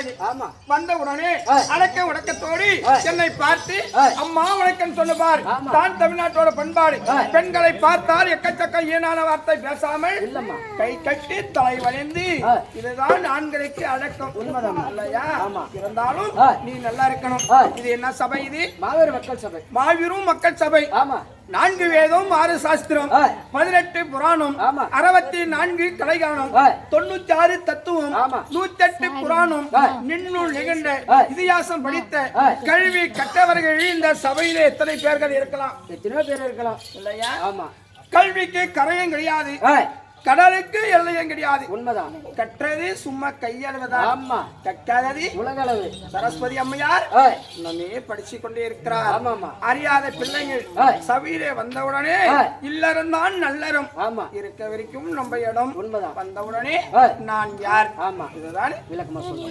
அழகு. வந்த உடனே அடக்க உடக்கத்தோடு என்னை பார்த்து அம்மா வணக்கம் சொல்லுவார். தான் தமிழ்நாட்டோட பண்பாடு. பெண்களை பார்த்தால் எக்கச்சக்க ஈனான வார்த்தை பேசாமல் கை கட்டி தலை வளைந்து இதுதான் ஆண்களுக்கு அடக்கம். இல்லையா? இருந்தாலும் நீ நல்லா இருக்கணும். இது என்ன சபை? இது மாபெரும் மக்கள் சபை. மாபெரும் மக்கள் சபை. 4 வேதம் 6 சாஸ்திரம் 18 புராணம் 64 கலைகானம் 96 தத்துவம் 108 புராணம் நின்னுள் நிகழ்ந்த இதிகாசம் படித்த கல்வி கற்றவர்கள் இந்த சபையில எத்தனை பேர்கள் இருக்கலாம்? எத்தனையோ பேர் இருக்கலாம். இல்லையா? கல்விக்கு கரையும் கிடையாது, கடலுக்கு எல்லையும் கிடையாது. உண்மைதான். கற்றது சும்மா கையளவுதான். ஆமா. கற்காதது உலகளவு. சரஸ்வதி அம்மையார் நம்மே படிச்சு கொண்டே இருக்கிறார். அறியாத பிள்ளைங்கள் சபையிலே வந்தவுடனே இல்லறந்தான் நல்லறம். இருக்க வரைக்கும் நம்ம இடம். உண்மைதான். வந்தவுடனே நான் யார்? ஆமா, இதுதான் விளக்கமா சொல்லுங்க.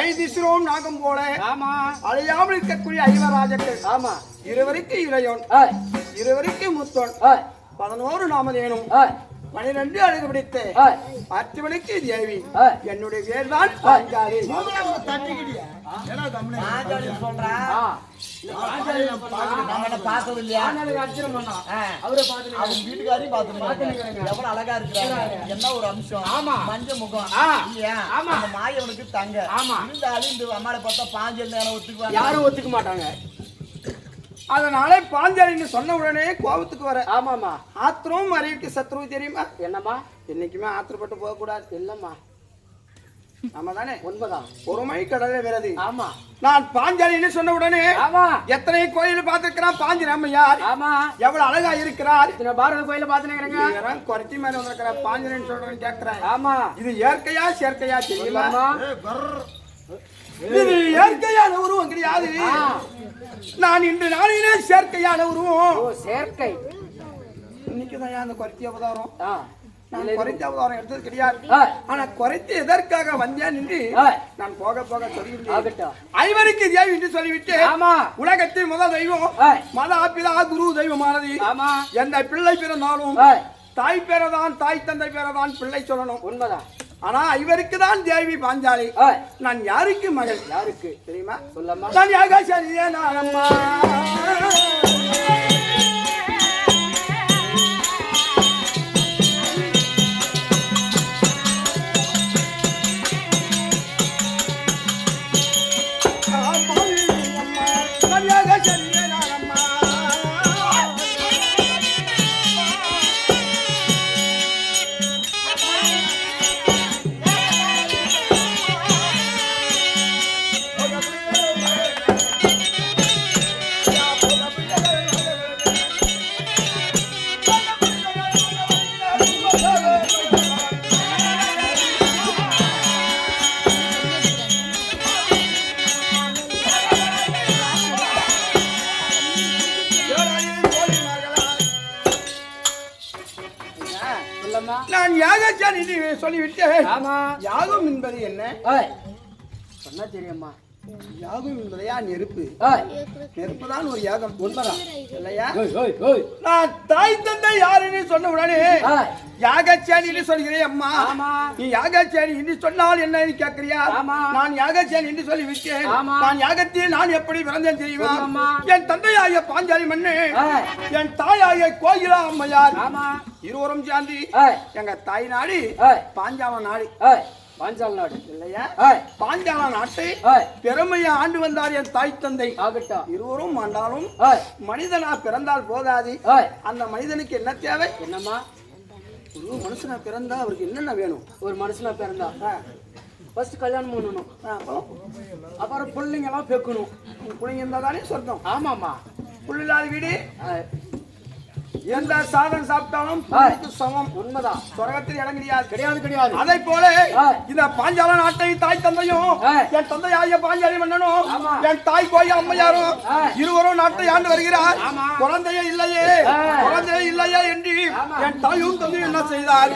ஐதிஸ்ரோம் நாகம் போல அழியாமல் இருக்கக்கூடிய ஐவராஜர்கள். ஆமா. இருவருக்கு இளையோன், இருவருக்கு முத்தோன், 11 நாமதேனும், 12 அழகு பிடித்த 10 மணிக்கு தேவி. என்னுடைய பேர் தான் பாஞ்சாலி. என்ன ஒரு அம்சம், மஞ்ச முகம், மாயவனுக்கு தங்க. இருந்தாலும் இந்த அம்மாவை பார்த்தா பாஞ்சல் நேரம் ஒத்துக்குவாங்க, யாரும் ஒத்துக்க மாட்டாங்க. அதனால பாஞ்சாலின்னு சொன்ன உடனே கோபத்துக்கு வர. ஆமாமா. ஆத்திரம் அறிவுக்கு சத்ரு தெரியுமா? என்னம்மா? என்னைக்குமே ஆத்திரப்பட்டு போக கூடாது. இல்லம்மா. ஆமா தானே? உண்மைதான். பொறுமை கடலை விரது. ஆமா. நான் பாஞ்சாலின்னு சொன்ன உடனே எத்தனை கோயில் பார்த்திருக்கிறான் பாஞ்சாலி அம்மையார். ஆமா. எவ்வளவு அழகா இருக்கிறார். இத்தனை பாரத கோயில பாத்துக்கிறேங்க. குறைச்சி மேல வந்திருக்கிற பாஞ்சாலின்னு சொல்றேன்னு கேட்கிறேன். ஆமா. இது இயற்கையா செயற்கையா தெரியுமா? இது இயற்கையான உருவம் கிடையாது. நான் இன்று நாளிலே செயற்கையான உருவம். செயற்கை. இன்னைக்குதான் அந்த குறைத்தி அவதாரம். நான் குறைத்தி அவதாரம் எடுத்தது கிடையாது. ஆனா குறைத்து எதற்காக வந்தேன் என்று நான் போக போக சொல்லிவிட்டேன். ஐவருக்கு தேவி என்று சொல்லிவிட்டு உலகத்தின் முதல் தெய்வம் மத ஆப்பிதா குரு தெய்வமானது. எந்த பிள்ளை பிறந்தாலும் தாய் பேரதான் தாய் தந்தை பேரதான் பிள்ளை சொல்லணும். உண்மைதான். ஆனா இவருக்கு தான் தேவி பாஞ்சாலி. நான் யாருக்கு மகள்? யாருக்கு தெரியுமா? சொல்லம்மா. நான் யாகாச்சாரியே நான் அம்மா. நான் யாகாச்சாரி சொல்லிவிட்டேன். யாகம் என்பது என்ன சொன்னா தெரியுமா? யாகம் என்பதையா நெருப்பு. நெருப்பு தான் ஒரு யாகம். உண்மைதான் இல்லையா? நான் தாய் தந்தை யாருன்னு சொன்ன உடனே யாகாச்சாரி சொல்கிறேன். அம்மா நீ யாகாச்சாரி என்று சொன்னால் என்ன கேட்கிறியா? நான் யாகாச்சாரி என்று சொல்லி விட்டேன். நான் யாகத்தில் நான் எப்படி பிறந்தேன் தெரியுமா? என் தந்தையாகிய பாஞ்சாலி மண்ணு, என் தாயாகிய கோயிலா அம்மையார் இருவரும் சாந்தி எங்க தாய் நாடு பாஞ்சால நாடு. பாஞ்சால நாடு இல்லையா? பாஞ்சால நாட்டை பெருமையை ஆண்டு வந்தார் என் தாய் தந்தை. இருவரும் ஆண்டாலும் மனிதனா பிறந்தால் போதாது. அந்த மனிதனுக்கு என்ன தேவை? என்னம்மா? ஒரு மனுஷனா பிறந்தா அவருக்கு என்னென்ன வேணும்? ஒரு மனுஷனா பிறந்தா ஃபர்ஸ்ட் கல்யாணம் பண்ணணும். அப்புறம் பிள்ளைங்க எல்லாம் பெக்கணும். பிள்ளைங்க இருந்தா தானே சொர்க்கம். ஆமாமா. புள்ள இல்லாத வீடு எந்த சாதம் சாப்பிட்டாலும் சமம். உண்மைதான். சொர்க்கத்தில் இடம் கிடையாது. கிடையாது. அதை போல இந்த பாஞ்சால நாட்டை தாய் தந்தையும் என் தந்தையாகிய பாஞ்சாலி மன்னனும் என் தாய் கோயில் அம்மையாரும் இருவரும் நாட்டை ஆண்டு வருகிறார். குழந்தையே இல்லையே என்று என் தாயும் தந்தையும் என்ன செய்தார்?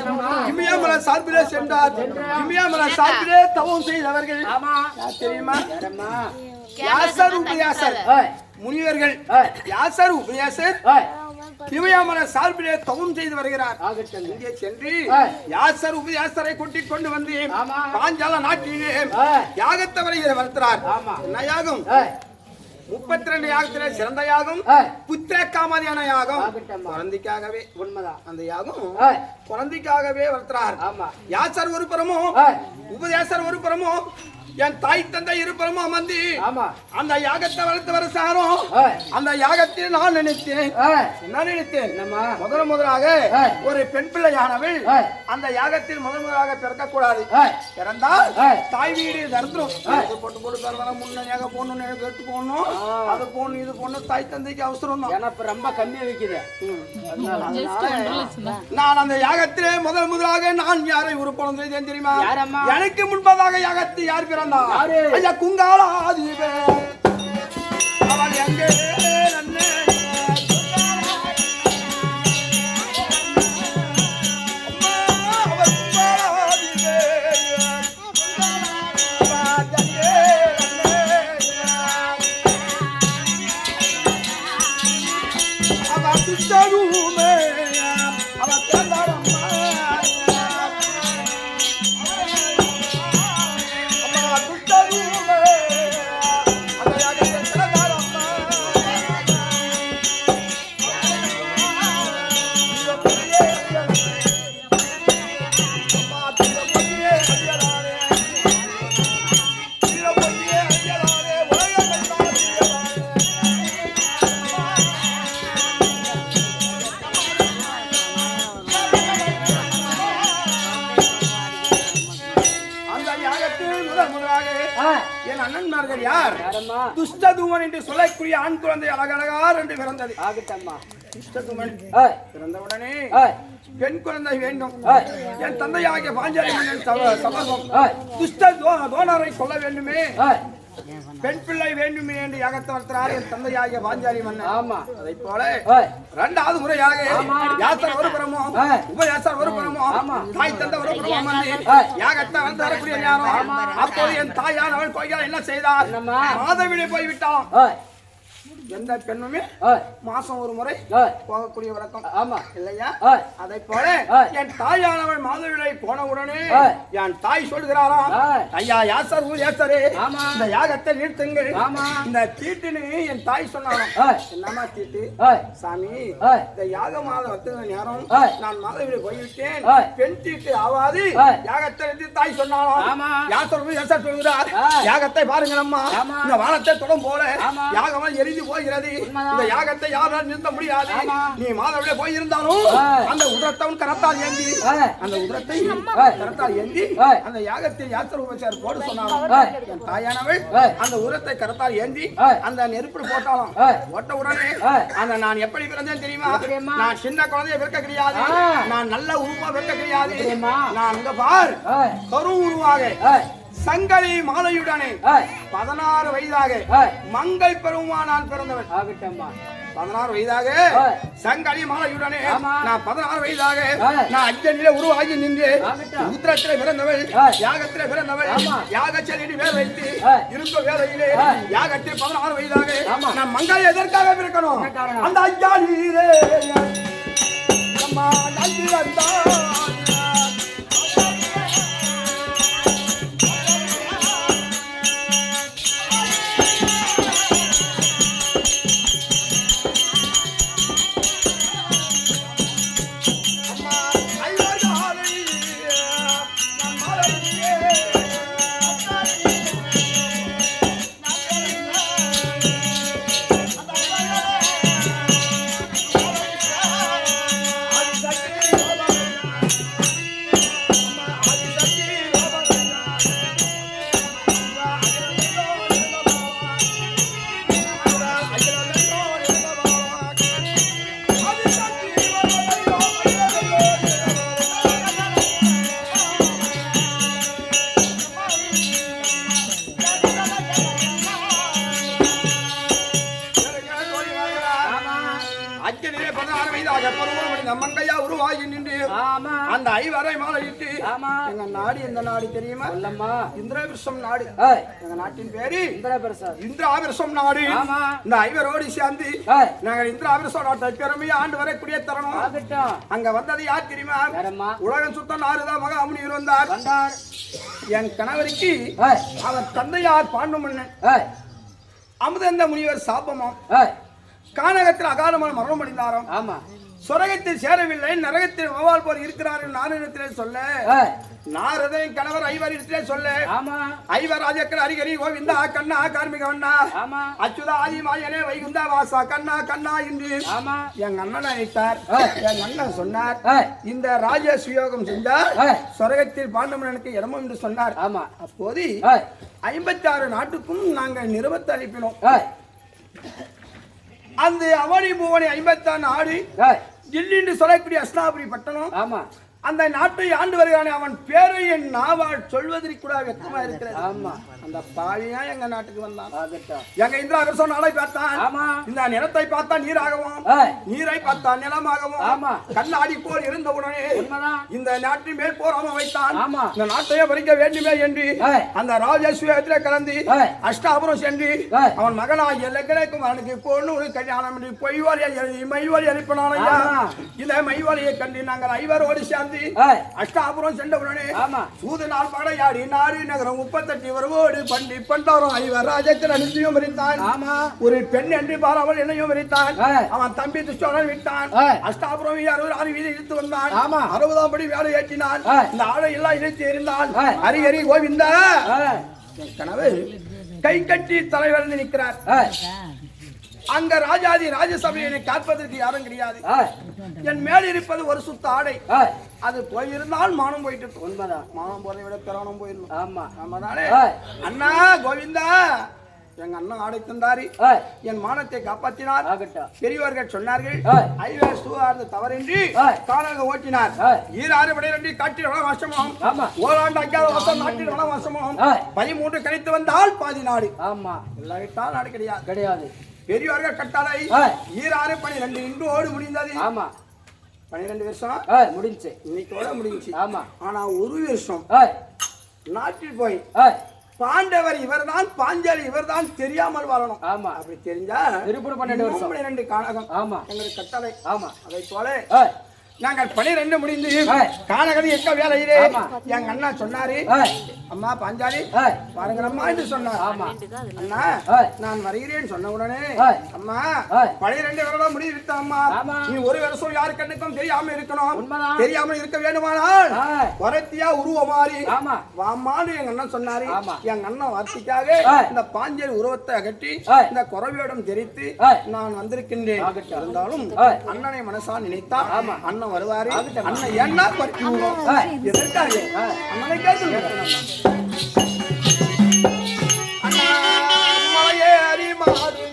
இமயமலை சார்பிலே சென்றார். இமயமலை சார்பிலே தவம் செய்தவர்கள் தெரியுமா? யாசர் உபயாசர் முனிவர்கள். யாசர் உபயாசர் இமயமலை சார்பிலே தவம் செய்து வருகிறார். இங்கே சென்று யாசர் உபயாசரை கூட்டிக் கொண்டு வந்து பாஞ்சால நாட்டிலே யாகத்தை வருகிறார். என்ன யாகம்? 32 யாகத்திலே சிறந்த யாகம் புத்திர காமதியான யாகம். குழந்தைக்காகவே. உண்மைதான். அந்த யாகம் குழந்தைக்காகவே வருகிறார். யாசர் ஒரு புறமும் உபதேசர் ஒரு புறமும் என் தாய் தந்தை இருபுறமும் அமர்ந்து அந்த யாகத்தை வளர்த்து வர சாரும். அந்த யாகத்தில் நான் நினைத்தேன். என்ன நினைத்தேன்? முதலாக ஒரு பெண் பிள்ளையானவள் அந்த யாகத்தில் முதலாக பிறக்க கூடாது. பிறந்தால் தாய் வீடு தரித்திரம். போட்டு போட்டு பிறந்தா முன்னாக போடணும், கேட்டு போடணும், அது போடணும், இது போடணும். தாய் தந்தைக்கு அவசரம் தான். எனக்கு ரொம்ப கம்மியா வைக்குது. நான் அந்த யாகத்திலே முதலாக நான் யாரை உருப்பணம் செய்தேன் தெரியுமா? எனக்கு முன்பதாக யாகத்தை யார் பிறந்த ஐயா குங்காளாதிவே அவள் எங்கே நன்னே துஷ்டதூமன் என்று சொல்லக்கூடிய ஆண் குழந்தை அழகழகார் என்று பிறந்தது. இஷ்டகுமன் ஏய் பிறந்தவுடனே ஏய் பெண் குழந்தை வேண்டும். ஏய் என் தந்தையாகிய பாஞ்சாலி மன்னன் சபகம் ஏய் துஷ்ட தோணரை கொல்ல வேண்டுமே, ஏய் பெண் பிள்ளை வேண்டுமே என்று யாகத்தை வளர்த்தார் என் தந்தையாகிய பாஞ்சாலி மன்னன். ஆமா அதை போல ஏய் இரண்டாவது முறையாக யாசர் ஒரு புறமும் ஏய் உபயாசர் ஒரு புறமும் தாய் தந்தை ஒரு புறமும் வந்து யாகத்தை வந்து வரக்கூடிய நேரம். அப்போது என் தாயானவள் கோயிலால் என்ன செய்தார்? என்னம்மா? மாதவிடை போய்விட்டான். ஏய் எந்த பெண்ணுமே ஏய் மாசம் ஒரு முறை ஏய் போகக்கூடிய வழக்கம் ஆமா இல்லையா? ஏய் அதை போல ஏய். என் தாயானவள் மாதவிடை போன உடனே ஏய். என் தாய் சொல்கிறாராம், ஏய். ஐயா யாசர் யாசரே ஆமா. இந்த யாகத்தை நிறுத்துங்கள். ஆமா. இந்த தீட்டுன்னு என் தாய் சொன்னாராம். ஏய் என்னமா தீட்டு? ஏய் சாமி ஏய் இந்த யாக மாதம் வந்த நேரம் ஏய். நான் மாதவிடை போய்விட்டேன், ஏய். பெண் தீட்டு ஆவாது, ஏய். யாகத்தை நிறுத்தி தாய் சொன்னாராம். ஆமா. யாசர் சொல்கிறார், ஏய். யாகத்தை பாருங்கள் அம்மா, ஆமா. இந்த வானத்தை தொடும் போல ஆமா. யாகமாக எரிந்து போகிறது. உண்மைதான். இந்த யாகத்தை யாரால் நிறுத்த முடியாது. ஆமா. நீ மாதவிடை போயிருந்தாலும் ஏய். அந்த உதரத்தவன் கரத்தால் ஏந்தி ஏய் அந்த உதரத்தை ஏய். கரத்தால் ஏந்தி ஏய். அந்த யாகத்தில் யாத்திரை உபச்சாரம் போட சொன்னாலும் ஏய். என் தாயானவள் ஏய். அந்த உரத்தை கரத்தால் ஏந்தி ஏய். அந்த நெருப்பில் போட்டாலும் ஏய். போட்ட உடனே ஏய். அந்த நான் எப்படி பிறந்தேன் தெரியுமா? எப்படிம்மா? நான் சின்ன குழந்தைய பிறக்க கிடையாது, ஆ. நான் நல்ல உருவா பிறக்க கிடையாது. எப்படிம்மா? நான் அங்க பார் ஏய் கரு உருவாக ஏய் சங்கலி மாலையுடனே ஏய் 16 வயதாக ஏய் மங்கை பெருமா நான் பிறந்தவன். ஆகட்டம்மா 16 வயதாக ஏய். சங்கலி மாலையுடனே ஆமா. நான் 16 வயதாக ஏய். நான் அஞ்சனில உருவாகி நின்று ஆகட்டும். உத்திரத்திலே பிறந்தவள், ஏய். யாகத்திலே பிறந்தவள், ஆமா. யாக செல்லிட்டு வேர் வைத்து ஏய். இருந்த வேலையிலே ஏய். யாகத்தில் 16 வயதாக ஆமா. நான் மங்கை எதற்காக பிறக்கணும்? என்ன காரணம்? அந்த அஞ்சாலியிலே அம்மா நன்றி வந்தார். அஞ்சனிலே 16 வயதாக பருவமடைந்த மங்கையா உருவாகி நின்று ஆமா அந்த ஐவரை மாலையிட்டு ஆமா எங்க நாடு எந்த நாடு தெரியுமா? சொல்லம்மா இந்திரவிருஷம் நாடு. ஏய் எங்க நாட்டின் பேரு இந்திரா பிரசாத் இந்திராவிருஷம் நாடு. ஆமா இந்த ஐவரோடு சேர்ந்து ஏய் நாங்கள் இந்திராவிருஷம் நாட்டை பெருமையா ஆண்டு வரக்கூடிய தருணம். ஆகட்டும் அங்க வந்தது யார் தெரியுமா? யாரம்மா உலகம் சுத்தம் நாறுதான் மகாமுனிவர் வந்தார். வந்தார் என் கணவருக்கு ஏய் அவர் தந்தையார் பாண்டு மன்னன் ஏய் அமுதந்த முனிவர் சாபமாம். ஏய் கானகத்தில் அகாலமான மரணம் அடைந்தாராம். ஆமா சொரகத்தில் சேரவில்லை, நரகத்தில் வவால் போல் இருக்கிறார் நாரிடத்திலே சொல்ல, ஏய் நாரதன் கணவர் ஐவரிடத்திலே சொல்ல, ஆமா ஐவர் ராஜக்கர் ஹரிகரி கோவிந்தா கண்ணா கார்மிக வண்ணா ஆமா அச்சுதா ஆதி மாயனே வைகுந்தா வாசா கண்ணா கண்ணா என்று ஆமா எங்க அண்ணன் அழைத்தார். எங்க அண்ணன் சொன்னார், ஏய் இந்த ராஜ சுயோகம் செஞ்சார் ஏய் சொரகத்தில் பாண்டமனுக்கு இடமும் என்று சொன்னார். ஆமா அப்போது ஏய் 56 நாட்டுக்கும் நாங்கள் நிறுவத்தை அளிப்பினோம். ஏய் அந்த அவனி புவனி 56 நாடு ஏய் டில்லி என்று சொல்லக்கூடிய அஸ்னாபுரி பட்டணம், ஆமா அந்த நாட்டை ஆண்டு வருகிறானே அவன் பேரை என் நாவால் சொல்வதற்கு கூட வெட்கமா இருக்கிறது. ஆமா அந்த பாவியா எங்க நாட்டுக்கு வந்தான். ஆகட்டும் எங்க இந்திராவிரசம் நாளை பார்த்தான், ஆமா இந்த நிலத்தை பார்த்தா நீராகவும், ஏய் நீரை பார்த்தா நிலமாகவும், ஆமா கண்ணாடி போல் இருந்த உடனே உண்மைதான் இந்த நாட்டின் மேல் போராம வைத்தான். ஆமா இந்த நாட்டையே பறிக்க வேண்டுமே என்று ஏய் அந்த ராஜசுயத்திலே கலந்து ஏய் அஷ்டாபுரம் சென்று ஏய் அவன் மகனாகிய லக்னேக்கும் அவனுக்கு பொண்ணு கல்யாணம் என்று பொய்வாளி மைவாளி அனுப்பினானையா. ஆமா. இந்த மைவாளியை கண்டு நாங்கள் ஐவரோடு சேர்ந்து ஏய் அஷ்டாபுரம் சென்றவுடனே ஆமா சூது நாள் படையாடி நாடு நகரம் 38 வருவோடு பண்டி பண்டாரம் ஐவர் ராஜத்தில் அனுப்பியும் விரித்தான். ஆமா ஒரு பெண் என்று பாராமல் என்னையும் விரித்தான். ஏய் அவன் தம்பி துஷ்டவன் விட்டான். ஏய் அஷ்டாபுரம் 60 வீதி இழுத்து வந்தான். ஆமா 60ஆம் படி வேலை ஏற்றினான். ஏய் இந்த ஆளை எல்லாம் இழுத்து எறிந்தான். ஏய் ஹரி ஹரி கோவிந்தா. ஏய் என் கணவர் கை கட்டி தலைவர் நிற்கிறார். ஏய் அங்க ராஜாதி ராஜசபையை காப்பதற்கு யாரும் கிடையாது. ஏய் என் மேல் இருப்பது ஒரு சுத்த ஆடை. ஏய் அது போயிருந்தால் மானம் போயிட்டு இருக்கும். உண்மைதான் மானம் போறதை விட பிராணம் போயிடணும். ஆமா ஆமா தானே? ஏய் அண்ணா கோவிந்தா எங்க அண்ணன் ஆடை தந்தாரு என் மானத்தை காப்பாற்றினார். பெரியவர்கள் சொன்னார்கள் ஐவர் சூழ்ந்த தவறின்றி காலாக ஓட்டினார். ஈராறு விடையின்றி காட்டில் வனவாசமும் ஓராண்டு அஞ்சாவது வருஷம் நாட்டில் வனவாசமும் 13 கணித்து வந்தால் பாதி நாடு. ஆமா, இல்லாவிட்டால் நாடு கிடையாது. பெரியவர்கள் கட்டாலை ஈராறு 12 இன்றோடு முடிந்தது. ஆமா, 12 வருஷம் முடிஞ்சு, இன்னைக்கோட முடிஞ்சு. ஆமா, ஆனா ஒரு வருஷம் நாட்டில் போய் பாண்டவர் இவர்தான், பாஞ்சாலி இவர்தான் தெரியாமல் வரணும். ஆமா, அப்படி தெரிஞ்சா 12 காலகம். ஆமா, எங்களுக்கு கட்டளை. ஆமா, அதை போல நாங்கள் 12 முடிந்து காலகதி எங்க வேலையிலே எங்க அண்ணா சொன்னாரு, அம்மா பாஞ்சாலி பாருங்கம்மா என்று சொன்னார். ஆமா, அண்ணா நான் வருகிறேன்னு சொன்ன உடனே அம்மா 12 வருடம் முடிவிட்ட அம்மா, நீ ஒரு வருஷம் யாரு கண்ணுக்கும் தெரியாம இருக்கணும், தெரியாம இருக்க வேண்டுமானால் வரத்தியா உருவமாறி வாமான்னு எங்க அண்ணன் சொன்னாரு. எங்க அண்ணன் வார்த்தைக்காக இந்த பாஞ்சாலி உருவத்தை அகற்றி இந்த குறவியிடம் தெரித்து நான் வந்திருக்கின்றேன். இருந்தாலும் அண்ணனை மனசா நினைத்தா அண்ணன் வருவாரு. அண்ணன் என்ன பறிக்குவோம் எதற்காக அண்ணனை கேட்டு அண்ணா மலையே அறி மாறு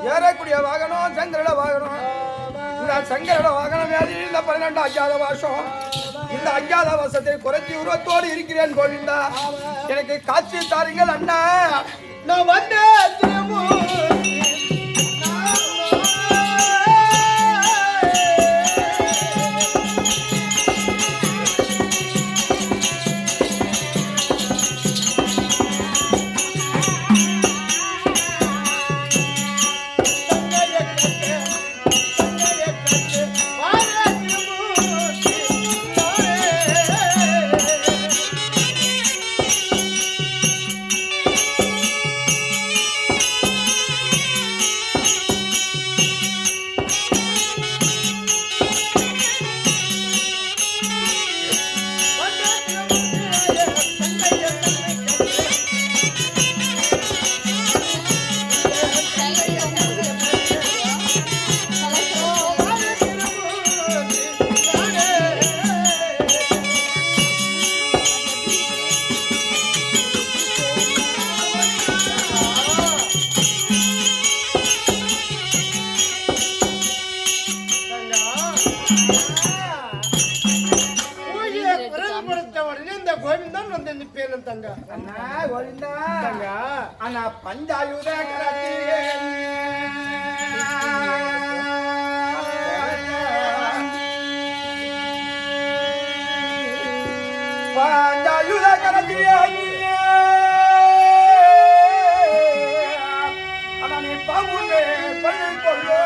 ஏறக்கூடிய வாகனம் சங்கரட வாகனம். இந்த சங்கரட வாகனம் இந்த 12 அஞ்சாத வருஷம், இந்த அஞ்சாத வருஷத்தை குறைச்சி உருவத்தோடு இருக்கிறேன் கோவிந்தா. எனக்கு காட்சி தாருங்கள் அண்ணா, நான் வந்தேன். பஞ்சாயுத கரத்திலே நீ பாம்புமே பள்ளி கொள்ளோ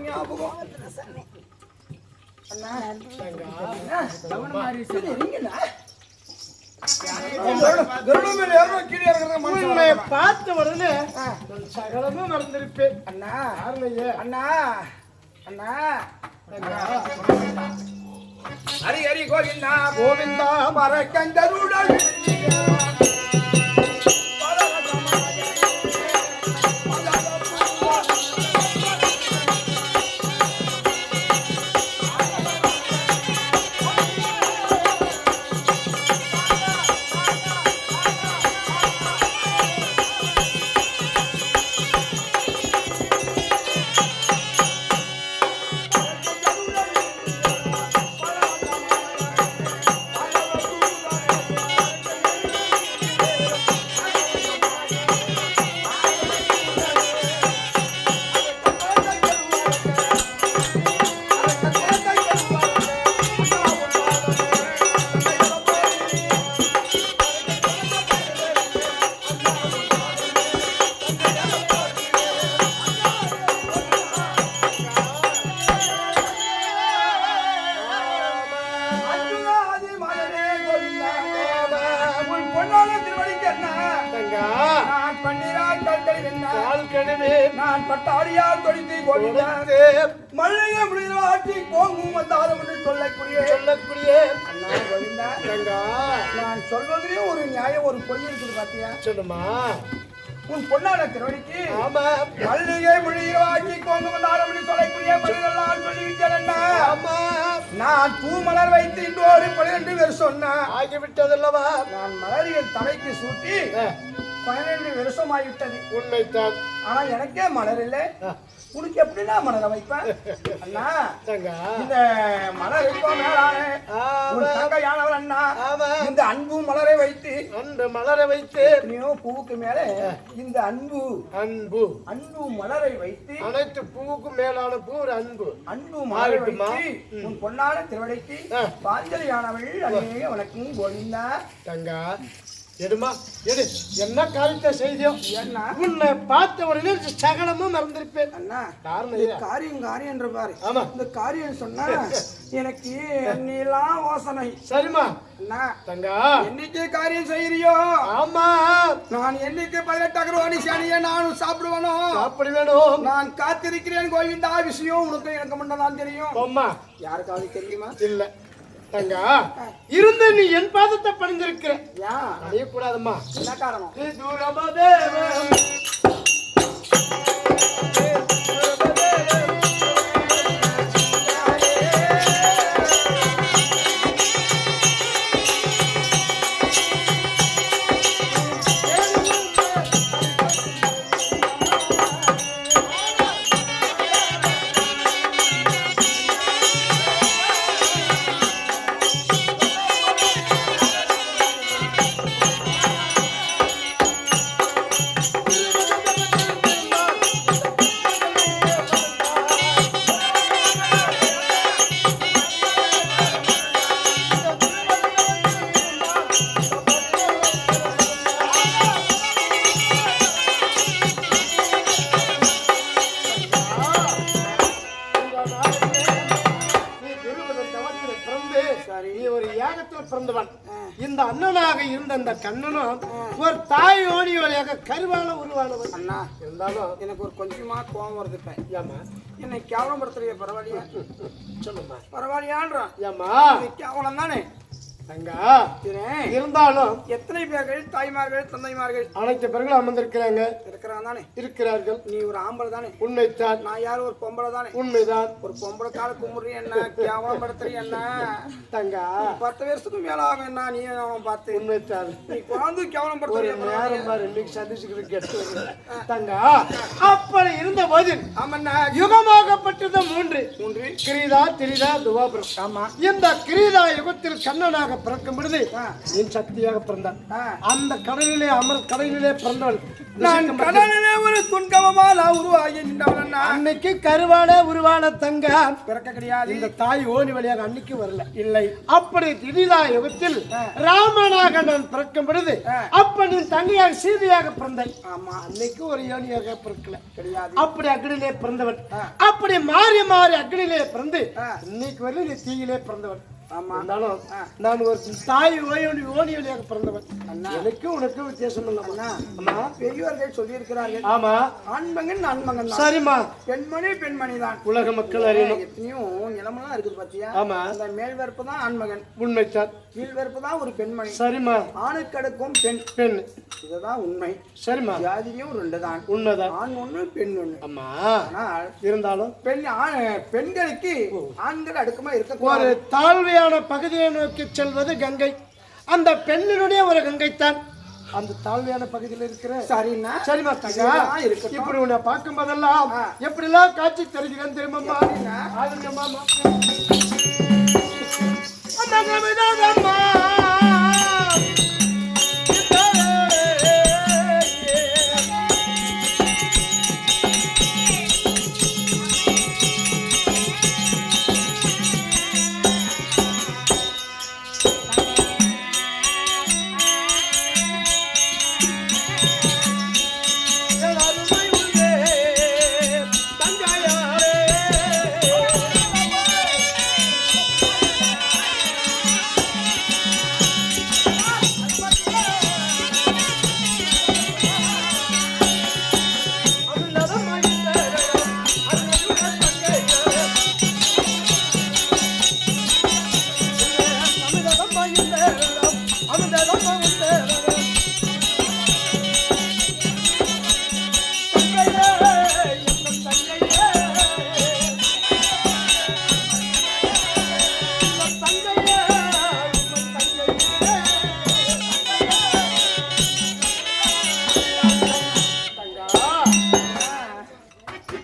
ஞாபகம் அண்ணா உன்னை பார்த்த உடனே சகலமும் மறந்திருப்பேன். அண்ணா யாருலையே? அண்ணா அண்ணா ஹரி ஹரி கோவிந்தா கோவிந்தா மரக்கந்தருடன் நான் பட்டாடியால் தொழித்து கொண்டு மல்லிகை முடிவு ஆட்சி கோங்கும் வந்தாலும் என்று சொல்லக்கூடிய அண்ணா கோவிந்தா நான் சொல்வதிலே ஒரு நியாயம் ஒரு பொய் இருக்குது பாத்தியா சொல்லுமா. உன் பொன்னான திருவடிக்கு ஆமா மல்லிகை முடிவு ஆட்சி கோங்கும் வந்தாலும் என்று சொல்லக்கூடிய மனிதெல்லாம் சொல்லிவிட்டேன். ஆமா நான் பூ மலர் வைத்து இன்றோடு 12 வருஷம் ஆகிவிட்டதல்லவா? நான் மலரின் தலைக்கு சூட்டி 12 வருஷம் ஆகிவிட்டது. உண்மைத்தான். ஆனா எனக்கே மலர் இல்லை. உனக்கு எப்படின்னா மலரை வைப்பேன் அண்ணா? இந்த மலர் இப்போ மேலான தங்கையானவர் அண்ணா இந்த அன்பு மலரை வைத்து அந்த மலரை வைத்து எத்தனையோ பூவுக்கு மேல இந்த அன்பு அன்பு அன்பு மலரை வைத்து அனைத்து பூவுக்கும் மேலான பூ ஒரு அன்பு அன்பு மலரை வைத்து உன் பொன்னான திருவடைக்கு பாஞ்சலியானவள் அநேக வணக்கம் கோவிந்தா. தங்கா எடுமா எடு. என்ன காரியத்தை செய்தியோ என்ன உன்னை பார்த்த உடனே சகலமும் மறந்திருப்பேன். அண்ணா காரணம் காரியம் என்று பாரு. ஆமா இந்த காரியம் சொன்னா எனக்கு எல்லாம் யோசனை. சரிமா அண்ணா தங்கா என்னைக்கு காரியம் செய்யறியோ ஆமா நான் என்னைக்கு 18 அகரவாணி சனியை நானும் சாப்பிடுவானோ அப்படி வேணும். நான் காத்திருக்கிறேன் கோவிந்தா. விஷயம் உனக்கு எனக்கு மட்டும் தான் தெரியும். அம்மா யாருக்காவது தெரியுமா? இல்ல தங்கா இருந்து நீ என் பாதத்தை பணிந்திருக்கிற ஏன் அழியக்கூடாதுமா. என்ன காரணம்? பிறந்தவன். இந்த அண்ணனாக இருந்த அந்த கண்ணனும் ஒரு தாய் ஓடி வழியாக கருவான உருவானவன். அண்ணா இருந்தாலும் எனக்கு ஒரு கொஞ்சமா கோபம் வருது. ஏமா என்னை கேவலப்படுத்துறிய பரவாயில்லையா? சொல்லுமா பரவாயில்லையான்றான். ஏமா கேவலம் தானே தங்கா. இருந்தாலும் எத்தனை பேர்கள் தாய்மார்கள் தந்தைமார்கள் அனைத்து பேர்களும் அமர்ந்திருக்கிறாங்க. இருக்கிறாங்க தானே? இருக்கிறார்கள். நீ ஒரு ஆம்பளை தானே? உண்மைத்தான். நான் யாரும் ஒரு பொம்பளை தானே? உண்மைதான். ஒரு பொம்பளை கால கும்பிடுறீ என்ன கேவலப்படுத்துறீ என்ன தங்கா? 10 வருஷத்துக்கு மேல ஆகும் என்ன நீ அவன் பார்த்து? உண்மைத்தான். நீ குழந்தை கேவலப்படுத்துறீ. நேரம் பாரு இன்னைக்கு சந்திச்சுக்கிட்டு கெட்டு தங்கா. அப்படி இருந்த போதில் ஆமண்ணா யுகமாகப்பட்டது 3 கிரீதா திரிதா துவாபுரம். ஆமா இந்த கிரீதா யுகத்தில் கண்ணனாக பிறக்கும் பொழுது என் சக்தியாக பிறந்தான். அந்த கடலிலே கடலிலே பிறந்தவள் நான் கடலிலே ஒரு துன்கவமால உருவாகி நின்றவன் அன்னைக்கு கருவான உருவான தங்க பிறக்க கிடையாது. இந்த தாய் ஓனி வழியாக அன்னைக்கு வரல. இல்லை. அப்படி திடீரா யுகத்தில் ராமனாக நான் பிறக்கும் பொழுது அப்ப நீ தங்கையாக சீதையாக பிறந்தாய். ஆமா. அன்னைக்கு ஒரு யோனியாக பிறக்கல கிடையாது. அப்படி அக்னிலே பிறந்தவன். அப்படி மாறி மாறி அக்னிலே பிறந்து இன்னைக்கு வரையும் நீ தீயிலே பிறந்தவன். ஆமா. இருந்தாலும் நான் ஒரு தாய் ஓனி வழியாக பிறந்தவன். எனக்கு உனக்கு வித்தியாசம் இல்லம்மா. அம்மா பெரியவர்கள் சொல்லி இருக்கிறார்கள். ஆமா. ஆண்மகன் ஆண்மகன் தான். சரிம்மா. பெண்மணி பெண்மணி தான். உலக மக்கள் அறியணும். எத்தனையோ நிலமெல்லாம் இருக்குது பாத்தியா. ஆமா. அந்த மேல் வெறுப்பு தான் ஆண்மகன். உண்மைத்தான். கீழ் வெறுப்பு தான் ஒரு பெண்மணி. சரிம்மா. ஆணுக்கு அடுக்கும் பெண். பெண். இதுதான் உண்மை. சரிம்மா. ஜாதியும் ரெண்டு தான். உண்மைதான். ஆண் ஒண்ணு பெண் ஒண்ணு. அம்மா. ஆனால் இருந்தாலும் பெண்களுக்கு ஆண்கள் அடுக்குமா இருக்க ஒரு தாழ்வையான பகுதியை நோக்கி செல்வது கங்கை. அந்த பெண்ணினுடைய ஒரு கங்கை தான் அந்த தாழ்வையான பகுதியில் இருக்கிற. சரிண்ணா. சரிம்மா தங்கா. இப்படி உன்னை பார்க்கும் போதெல்லாம் எப்படி எல்லாம் காட்சி தெரிஞ்சுக்கன்னு தெரியுமாம்மா. மாமா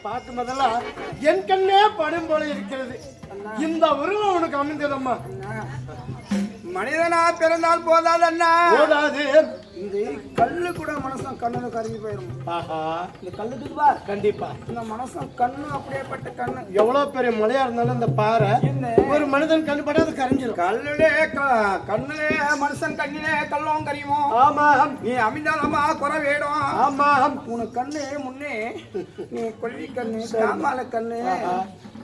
பார்க்கும் போதெல்லாம் என் கண்ணே படும் போல இருக்கிறது. இந்த உருவம் உனக்கு அமைந்ததம்மா. மனிதனா பிறந்தால் போதாது அண்ணா. போதாது. இந்த கல்லு கூட மனசன் கண்ணு கருகி போயிடும். ஆஹா. இந்த கல்லுக்கு பார். கண்டிப்பா. இந்த மனசன் கண்ணு அப்படியேப்பட்ட கண்ணு. எவ்வளவு பெரிய மலையா இருந்தாலும் இந்த பாறை ஒரு மனிதன் கண்ணு படாது கரைஞ்சிடும். கண்ணுலே மனுஷன் கண்ணிலே கல்லும் கரியுமோ. ஆமா. நீ அமைந்தாலமா குறை வேடும். ஆமா. உனக்கு கண்ணு முன்னே நீ கொல்லி கண்ணு காமால கண்ணு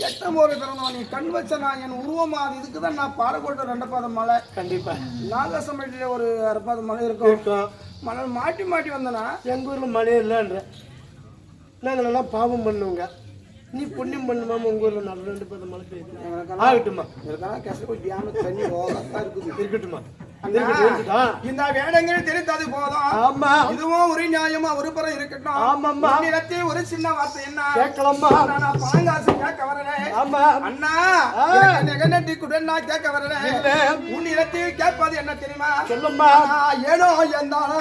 எட்டம் போது பிறந்தவன். நீ கண் வச்ச நான் என் உருவமா அது. இதுக்குதான் நான் பாடப்பட்ட 2 பாதம் மலை. கண்டிப்பா. நாகசமயத்துல ஒரு 6 பாதம் மலை இருக்கும். மலை மாட்டி மாட்டி வந்தனா எங்க ஊர்ல மழை இல்லைன்ற நாங்க நல்லா பாவம் பண்ணுவோங்க. நீ புண்ணியம் பண்ணுமாம உங்க ஊர்ல நல்ல 2 பாதம் மழை பெய்யுது. ஆகட்டுமா. இருக்கா கஷ்டம் தியான தண்ணி ஓகத்தா இருக்குது. இருக்கட்டுமா. இந்த வேடங்கள் தெரிந்தது போதும். ஆமா. இதுவும் ஒரு நியாயமா ஒரு புறம் இருக்கட்டும். ஆமாம்மா. நிலத்தி ஒரு சின்ன வார்த்தை என்ன கேட்கலாமா. நான் பணங்காசு கேட்க வரேன். ஆமா. அண்ணா நெகனட்டி கூட நான் கேட்க வரேன். உன் நிலத்தில் கேட்பது என்ன தெரியுமா. சொல்லும்மா. ஏனோ எந்தானா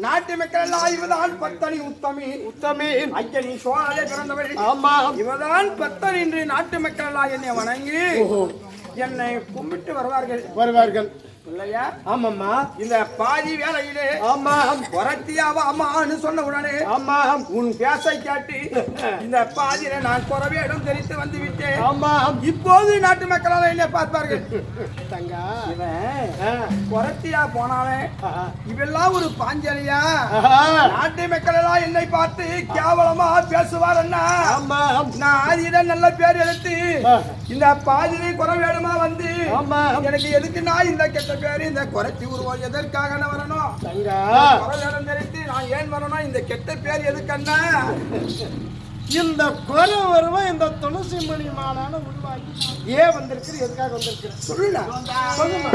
நாட்டு மக்கள் இவதான் பத்தனி உத்தமி ஐயனி சோழாலே பிறந்தவள். இவதான் பத்தன் என்று நாட்டு மக்கள் என்னை வணங்கி என்னை கும்பிட்டு வருவார்கள். இல்லையா? ஆமாம்மா. இந்த பாதி வேலையிலே ஆமா குறத்தியாவா அம்மான்னு சொன்ன உடனே ஆமா உன் பேசை கேட்டு இந்த பாதியில நான் குறவேடும் தெரித்து வந்து விட்டேன். ஆமா. இப்போது நாட்டு மக்களால் என்ன பார்ப்பார்கள்? தங்கா இவன் குறத்தியா போனாலே இவெல்லாம் ஒரு பாஞ்சலியா? ஆஹா. நாட்டு மக்கள் எல்லாம் என்னை பார்த்து கேவலமா பேசுவார் அண்ணா. ஆமா நான் ஆதியிடம் நல்ல பேர் எடுத்து இந்த பாதிரி குறவேடுமா வந்து ஆமா. எனக்கு எதுக்கு நான் இந்த கெட்ட பேரு இந்த குறைச்சி உருவம் எதற்காக நான் வரணும்? தங்கா குறவேடம் தெரிவித்து நான் ஏன் வரணும்? இந்த கெட்ட பேர் எதுக்கண்ணா? இந்த குறை வருவா இந்த துளசி மணி மாலான உருவாக்கி ஏன் வந்திருக்கு, எதுக்காக வந்திருக்கு சொல்லுடா. சொல்லுமா.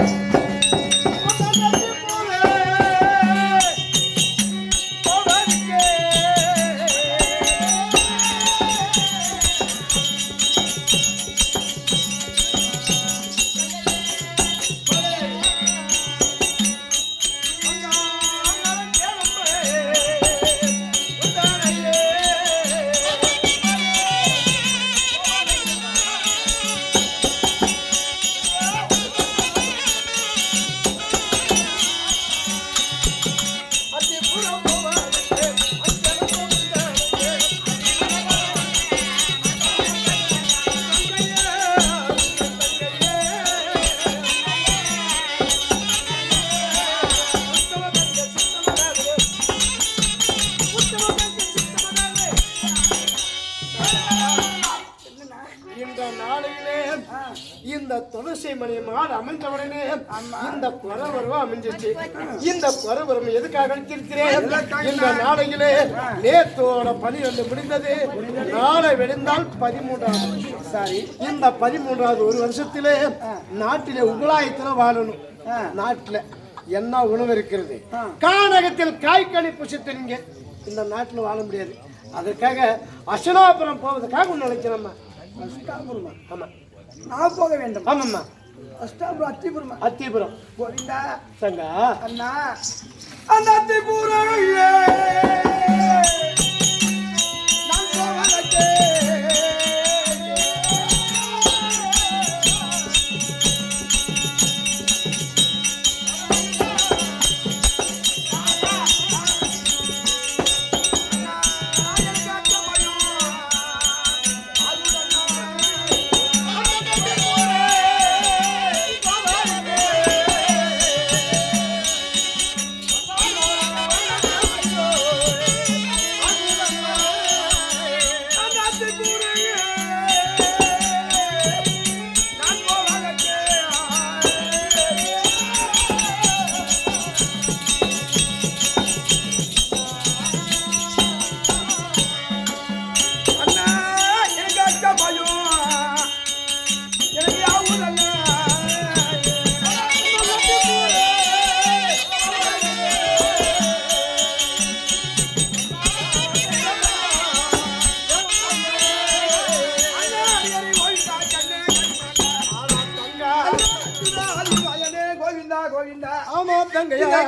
இந்த துளசி மணி மால் அமைந்தவுடனே இந்த குறவரம் அமைஞ்சிச்சு. இந்த குறவரம் எதுக்காக அளித்திருக்கிறேன்? இந்த நாளையிலே நேத்தோட 12 முடிந்தது. நாளை வெடிந்தால் 13வது. சாரி, இந்த 13வது ஒரு வருஷத்திலே நாட்டிலே உகலாயத்துல வாழணும். நாட்டுல என்ன உணவு இருக்கிறது? கானகத்தில் காய்கனி புசித்தீங்க. இந்த நாட்டுல வாழ முடியாது. அதற்காக அசனாபுரம் போவதற்காக ஒண்ணு நினைக்கிறோம்மா. ஆமா நான் போக வேண்டும். ஆமாம்மா. அஷ்டாபுரம் அத்திபுரம். அத்திபுரம் கோவிந்தா சங்கா அண்ணா அந்த அத்திபுரம் நான் போவதற்கு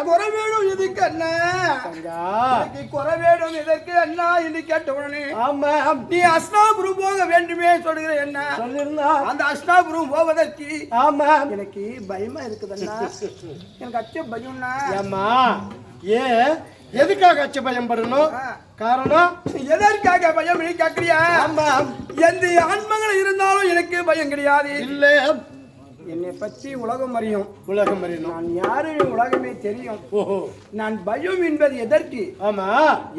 குறவேடும் எதுக்கு அண்ணா? குறவேடும் எதற்கு அண்ணா என்று கேட்டவுடனே ஆமா நீ அஸ்னாபுரம் போக வேண்டுமே சொல்லுகிற என்ன சொல்லிருந்தா அந்த அஸ்னாபுரம் போவதற்கு ஆமா எனக்கு பயமா இருக்குதுண்ணா. எனக்கு அச்ச பயம்னா. ஏம்மா ஏன் எதுக்காக அச்ச பயம் படணும்? காரணம் எதற்காக பயம் நீ கேட்கிறியா? ஆமா எந்த ஆண்மகள் இருந்தாலும் எனக்கு பயம் கிடையாது. இல்ல என்னை பற்றி உலகம் அறியும். உலகம் அறியணும். நான் யாரு உலகமே தெரியும். ஓஹோ. நான் பயம் என்பது எதற்கு? ஆமா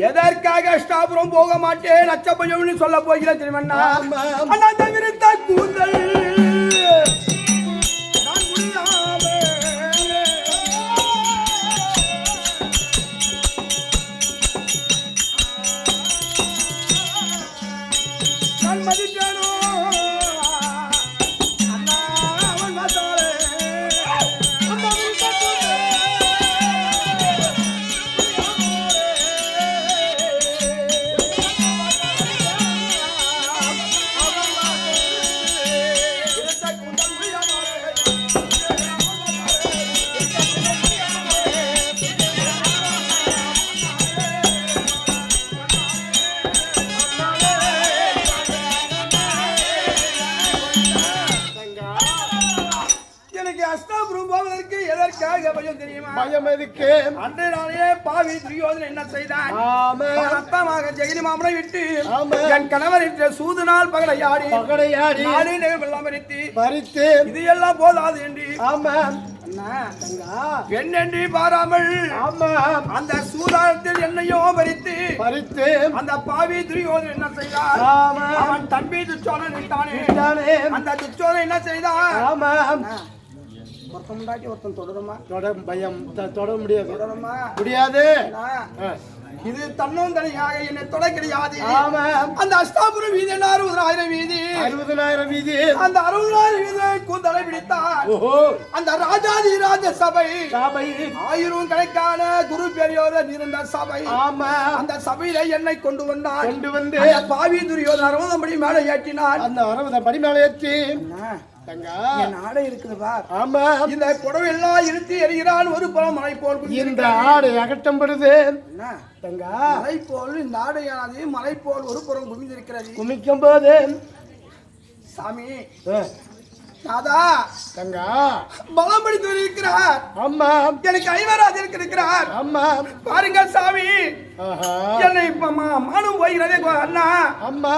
எதற்காக அஷ்டாபுரம் போக மாட்டேன் அச்ச பயம்னு சொல்ல போகிறேன் தெரியுமா? அண்ணா தவிர்த்த கூந்தல் நான் முடியாம நான் மதிக்கணும். எதற்காக பயம் தெரியுமா? பயம் எதுக்கு? அன்று நாளே பாவி துரியோதனன் என்ன செய்தான்? ஆமா. ரத்தமாக ஜெகிரி மாமனை விட்டு ஆமா. என் கணவர் என்ற சூது நாள் பகடையாடி நாளே நேரம் பறித்து இது எல்லாம் போதாது என்று ஆமா பெண் என்று பாராமல் ஆமா அந்த சூதாரத்தில் என்னையோ பறித்து அந்த பாவி துரியோதனன் என்ன செய்தான்? ஆமா. அவன் தம்பி துச்சோதனன் விட்டானே. அந்த துச்சோதனன் என்ன செய்தான்? ஆமா. ஒருத்தன் முன்னாடி ஒருத்தன் தொடருமா? பயம் தொட முடியாது. தொடருமா? முடியாது. இது தன்னும் தனியாக என்னை தொட கிடையாது. ஆமா. அந்த அஷ்டாபுரம் வீதி என்ன 60,000 வீதி. 60,000 வீதி. அந்த 60,000 வீதியை கூந்தலை பிடித்தார். அந்த ராஜாதி ராஜ சபை 1000 கணக்கான குரு பெரியோர் இருந்த சபை. ஆமா. அந்த சபையில என்னை கொண்டு வந்தார். கொண்டு வந்து பாவி துரியோதனன் 60 படி மேலே ஏற்றினார். அந்த 60 படி மேலே ஏற்றி என் ஆடை இருக்குது பார். ஆமா. இந்த புடவை எல்லாம் இருத்தி எறிகிறான். ஒரு புறம் மலை போல் இந்த ஆடை அகட்டப்படுது. மலை போல் இந்த ஆடையானது மலை போல் ஒரு புறம் குமிந்திருக்கிறது. குமிக்கும் போது சாமி தாதா தங்கா பலம் படித்து இருக்கிறார். அம்மா எனக்கு ஐவராஜ் இருக்கிறார். அம்மா பாருங்கள் சாமி என்னை மானும் போகிறதே அண்ணா. அம்மா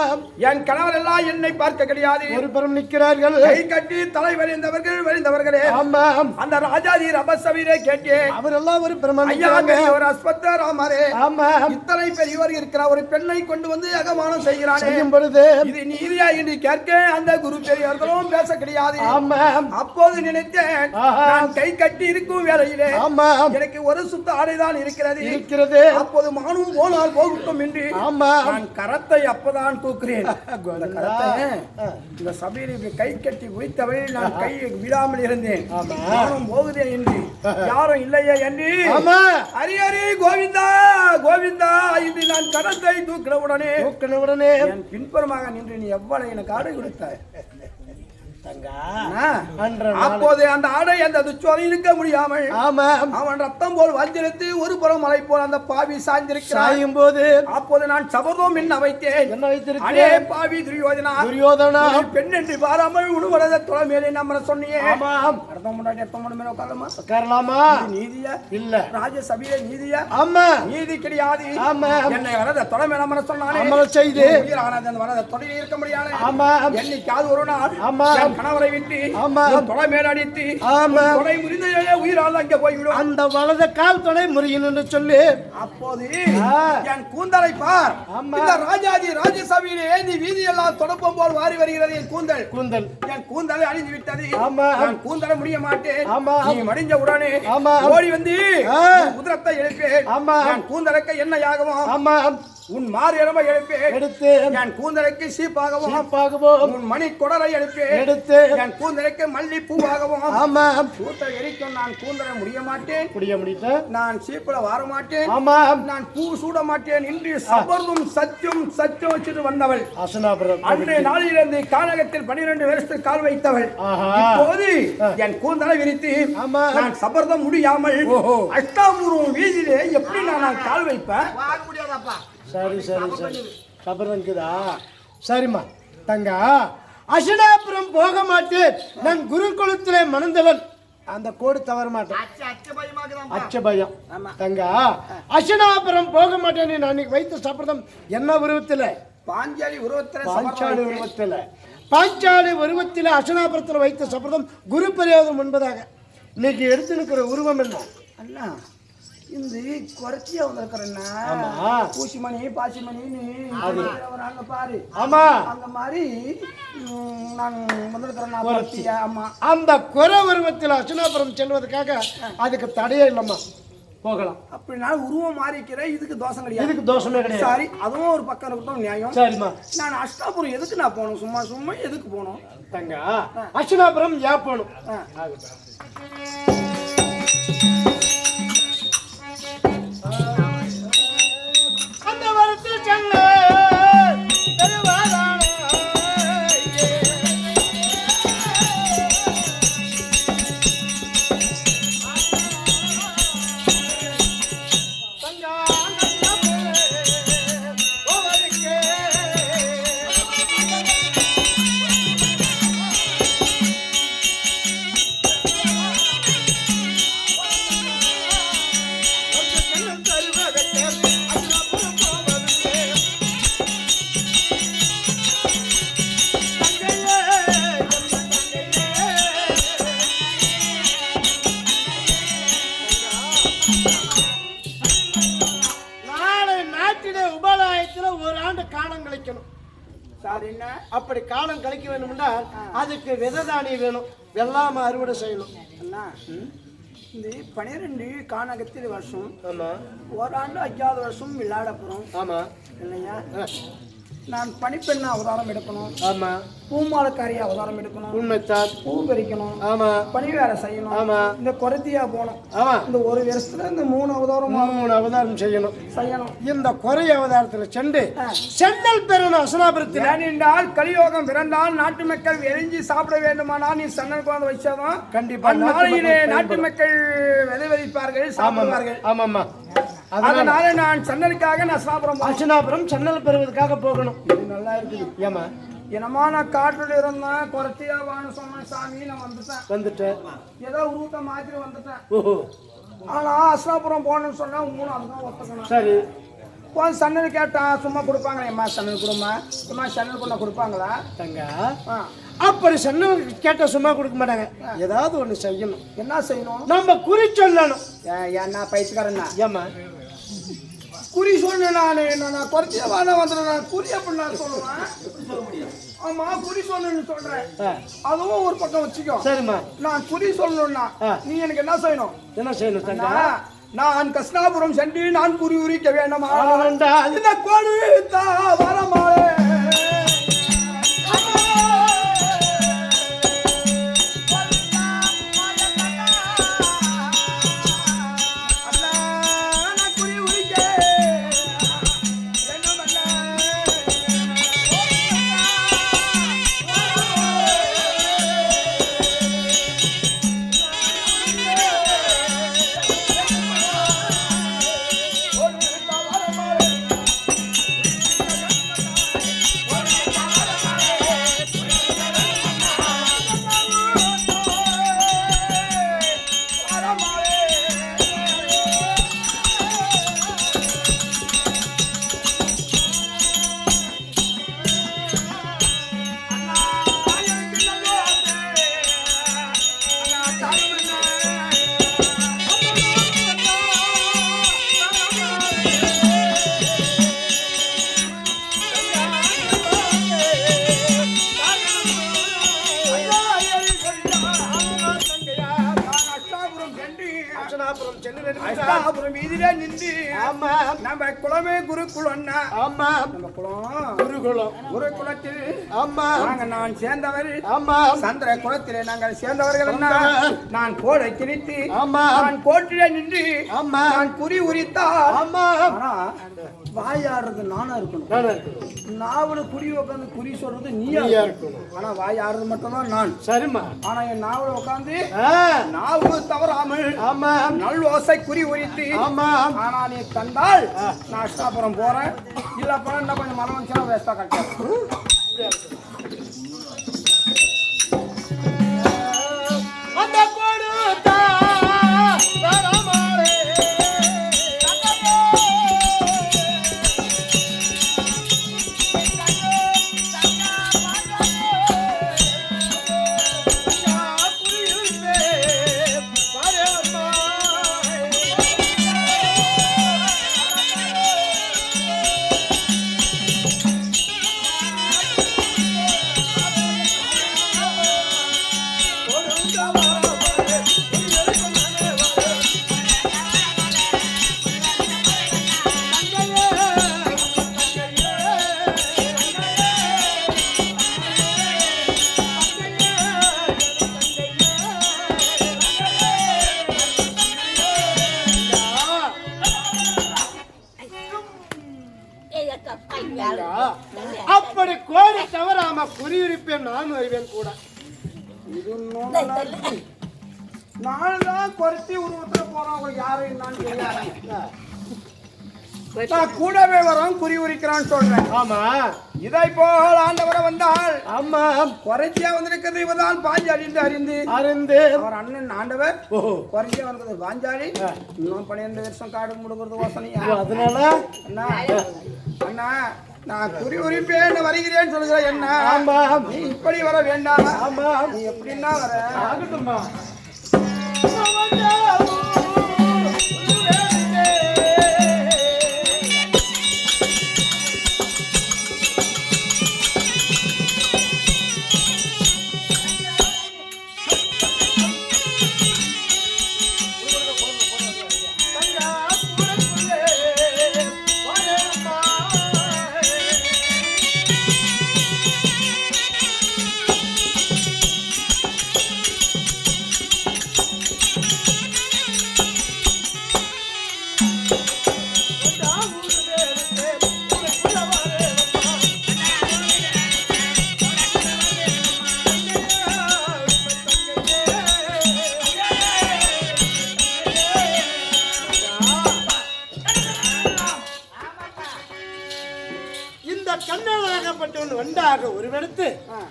என் கணவர் எல்லாம் என்னை பார்க்க கிடையாது. ஒரு புறம் நிற்கிறார்கள். கை கட்டி தலை வழிந்தவர்களே. அம்மா அந்த ராஜாதி ரபசவீரே கேட்டேன். அவரெல்லாம் ஒரு பிரமாணம். ஐயா ஒரு அஸ்வத்த ராமரே. ஆமா. இத்தனை பெரியவர் இருக்கிற ஒரு பெண்ணை கொண்டு வந்து அகமானம் செய்கிறானே. பொழுது இது நீதியா என்று கேட்க அந்த குரு பெரியவர்களும் பேச கிடையாது. ஆமா. அப்போது நினைத்தேன் நான் கை கட்டி இருக்கும் வேளையிலே ஆமா எனக்கு ஒரு சுத்த ஆடைதான் இருக்கிறது. அப்போது மானும் போனால் போகட்டும் என்று நான் கரத்தை அப்பதான் தூக்குறேன். இந்த சபையில் கை கட்டி உயித்தவள் நான் கை விடாமல் இருந்தேன். மானும் போகுதே என்று யாரும் இல்லையே என்று ஹரி கோவிந்தா கோவிந்தா என்று நான் கரத்தை தூக்கின உடனே என் பின்புறமாக நின்று நீ எவ்வளவு எனக்கு ஆடை கொடுத்தாய். அப்போது அந்த ஆடை அந்த துச்சோலை இருக்க முடியாமல் அவன் ரத்தம் போல் வஞ்சிருத்து ஒரு புறம் மலை போல் அந்த பாவி சாய்ந்திருக்கிறாயும் போது அப்போது நான் சபதம் என்ன வைத்தேன். பாவி துரியோதனா பெண் என்று பாராமல் உணவரத தொலை மேலே நம்ம சொன்னியே. உட்காரலாமா? நீதியா இல்ல ராஜசபையில நீதியா? நீதி கிடையாது. என்னை வரத தொலை மேல நம்ம சொன்னானே செய்து வரத தொலையில் இருக்க முடியாது. என்னைக்காவது ஒரு நாள் கணவரை விட்டு தொலை மேலடித்து தொலை முறிந்த உயிரால் அங்கே போய்விடும். அந்த வலது கால் தொலை முறியணும்னு சொல்லி அப்போது என் கூந்தலை பார். இந்த ராஜாஜி ராஜசபையிலே நீ வீதியெல்லாம் தொடப்பம் போல் வாரி வருகிறது. என் கூந்தலை அழிந்து விட்டது. நான் கூந்தலை முடிய மாட்டேன். நீ மடிஞ்ச உடனே ஓடி வந்து உதிரத்தை எழுப்பேன். என் கூந்தலுக்கு என்ன யாகவும் உன் மாறு எலும்பை எடுத்து என் கூந்தலுக்கு சீப்பாகவும் உன் மணி குடலை எடுத்து என் கூந்தலுக்கு மல்லி பூவாகவும் கூட்டை எரிக்கும். நான் கூந்தலை முடிய மாட்டேன். நான் சீப்புல வர மாட்டேன். நான் பூ சூட மாட்டேன் என்று சபர்தும் சத்தியம் வச்சுட்டு வந்தவள். அன்றைய நாளிலிருந்து கானகத்தில் 12 வருஷத்துக்கு கால் வைத்தவள். இப்போது என் கூந்தலை விரித்து நான் சபர்தம் முடியாமல் அஷ்டாபுரம் வீதியிலே எப்படி நான் கால் வைப்பேன்? சரி சபர்தா சரிம்மா தங்கா. அசனாபுரம் போக மாட்டேன். நான் குருகுலத்திலே மணந்தவன். அந்த கோடு தவற மாட்டேன். அச்ச பயம் தங்கா. அசனாபுரம் போக மாட்டேன். நான் வைத்த சபதம் என்ன உருவத்தில்? பாஞ்சாலி உருவத்தில் அசனாபுரத்தில் வைத்த சபதம் குரு பிரயோகம் என்பதாக. இன்னைக்கு எடுத்து நிற்கிற உருவம் என்ன அண்ணா? இந்த குறைச்சியா வந்திருக்கிறேன்னா பூசிமணி பாசிமணின்னு அங்க பாரு. அந்த மாதிரி நான் வந்திருக்கிறேன். அந்த குறை உருவத்தில் அர்ச்சனாபுரம் செல்வதற்காக அதுக்கு தடையே இல்லம்மா, போகலாம். அப்படின்னா உருவம் மாறிக்கிறேன். இதுக்கு தோஷம் கிடையாது. இதுக்கு தோஷமே கிடையாது. சரி, அதுவும் ஒரு பக்கம் இருக்கட்டும், நியாயம். சரிம்மா. நான் அஷ்டாபுரம் எதுக்கு நான் போகணும்? சும்மா எதுக்கு போகணும்? தங்க அர்ச்சனாபுரம் ஏன் போகணும்? அந்த வரத்தில் செல்ல அப்படி காலம் கழிக்க வேணும்னா அதுக்கு விதை தானியம் வேணும், வெள்ளாம அறுவடை செய்யணும். அண்ணா இந்த 12 கானகத்தில் வருஷம் ஆமா, ஓராண்டு 5வது வருஷம் விளையாட போறோம். ஆமா இல்லையா? நான் பனிப்பெண்ணா அவதாரம் எடுக்கணும். ஆமா, பூமாலக்காரியா அவதாரம் எடுக்கணும். உண்மைத்தான். பூ பறிக்கணும். ஆமா, பனி வேற செய்யணும். ஆமா, இந்த குறைத்தியா போகணும். ஆமா, இந்த ஒரு வருஷத்துல இந்த 3 அவதாரம் 3 அவதாரம் செய்யணும். இந்த குறை அவதாரத்துல சென்று சென்னல் பெறணும் அசனாபுரத்தில். ஏனென்றால் கலியோகம் பிறந்தால் நாட்டு மக்கள் எரிஞ்சு சாப்பிட வேண்டுமானால் நீ சன்னல் குழந்தை வச்சாதான் கண்டிப்பா நாளையிலே நாட்டு மக்கள் விதை விதைப்பார்கள், சாப்பிடுவார்கள். ஆமாம்மா, அதனால நான் சன்னலுக்காக நான் அசனாபுரம் சன்னல் பெறுவதற்காக போகணும். இது நல்லா இருக்குது. ஏமா என்னமா நான் காட்டுல இருந்தேன், குறைத்தியா வான்னு சொன்னேன் சாமி, நான் வந்துட்டேன். ஏதோ ரூட்டை மாத்திட்டு வந்துட்டேன். ஓஹோ, ஆனா அசனாபுரம் போகணும்னு சொன்னா 3 அதுதான் ஒத்துக்கணும். சரி, போய் சன்னல் கேட்டான், சும்மா கொடுப்பாங்களா? எம்மா சன்னல் கொடுமா, சும்மா சன்னல் கொண்டா கொடுப்பாங்களா? தங்க அப்படி சொன்ன கேட்ட சும்மா கொடுக்க மாட்டாங்க. ஏதாவது ஒண்ணு செய்யணும். என்ன செய்யணும்? நம்ம குறி சொல்லணும். என்ன பைத்துக்காரண்ணா? ஏமா குறி சொன்ன நான் குறைச்சியா வாழ வந்துடுறேன். நான் குறி அப்படி நான் சொல்லுவேன். ஆமா, குறி சொல்லணும்னு சொல்றேன். அதுவும் ஒரு பக்கம் வச்சுக்கோ. சரிம்மா, நான் குறி சொல்லணும்னா நீ எனக்கு என்ன செய்யணும்? என்ன செய்யணும் தங்க? நான் கிருஷ்ணாபுரம் சென்று நான் குறி உரிக்க வேண்டுமா? இந்த கொடுத்தா வரமாளே வீதியில நின்று நம்ம குலமே குருகுலம். ஆமா, நம்ம குலம் குருகுலத்தில் நான் சேர்ந்தவர். சந்திர குலத்திலே நாங்கள் சேர்ந்தவர்கள். நான் கோடை கிழித்து நான் கோட்டிலே நின்று நான் குறி உரித்தால் வாயாடுறது நானா இருக்கணும். நாவல குறி உட்காந்து குறி சொல்றது நீயா இருக்கணும். ஆனா வாயாடுறது மட்டும் தான் நான். சரிம்மா, ஆனா என் நாவல உட்காந்து நாவு தவறாமல் நல் ஓசை குறி உரித்து ஆனா நீ தந்தால் நான் அஷ்டாபுரம் போறேன். இல்ல போனா என்ன கொஞ்சம் மரம் வந்துச்சா வேஸ்டா கட்ட அப்படி கோடி தவறாம குறியிருப்பேன் நான் அறிவேன் கூட. நான் தான் குறைச்சி உருவத்துல போறவங்க யாரு என்னன்னு தெரியாது. நான் கூடவே வரோம் குறி உரிக்கிறான்னு சொல்றேன். ஆமா, இதை போல் ஆண்டவரை வந்தால் ஆமா குறைச்சியா வந்திருக்கிறது இவதான் பாஞ்சாலி என்று அறிந்து அவர் அண்ணன் ஆண்டவர் குறைச்சியா வந்திருக்கிறது பாஞ்சாலி. இன்னும் 12 வருஷம் காடு முடுக்கிறது யோசனை. அதனால அண்ணா நான் குறி உரிப்பேன் வருகிறேன்னு சொல்லுகிறேன். என்ன ஆமா நீ இப்படி வர வேண்டாம். ஆமா நீ எப்படின்னா வர ஆகட்டும்பா. உருவெடுத்து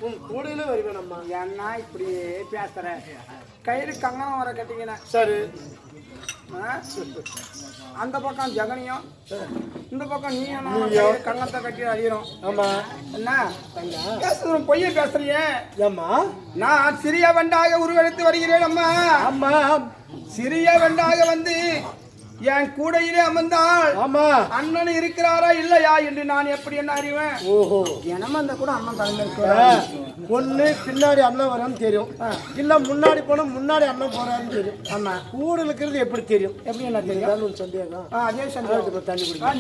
உன் கூடையில வருவேன் அம்மா. என்ன இப்படியே பேசுற? கயிறு கங்கணம் வர கட்டிக்கின சரி. அந்த பக்கம் ஜெகனியும் இந்த பக்கம் நீயும் கங்கத்தை கட்டி அழியிறோம். ஆமா. என்ன பேசுறோம்? பொய்ய பேசுறியே. ஏம்மா? நான் சிறிய வெண்டாக உருவெடுத்து வருகிறேன் அம்மா. ஆமா. சிறிய வெண்டாக வந்து என் கூடையிலே அமர்ந்தால் ஆமா அண்ணன் இருக்கிறாரா இல்லையா என்று நான் எப்படி என்ன அறிவேன்? ஓஹோ. எனமா அந்த கூட அண்ணன் தலைமை ஒண்ணு பின்னாடி அண்ணன் வரான்னு தெரியும், இல்ல முன்னாடி போனா முன்னாடி அண்ணன் போறான்னு தெரியும். ஆமா. கூட இருக்கிறது எப்படி தெரியும்? எப்படி என்ன தெரியும்? சந்தேகம். அதே சந்தேகம். தண்ணி குடிக்க.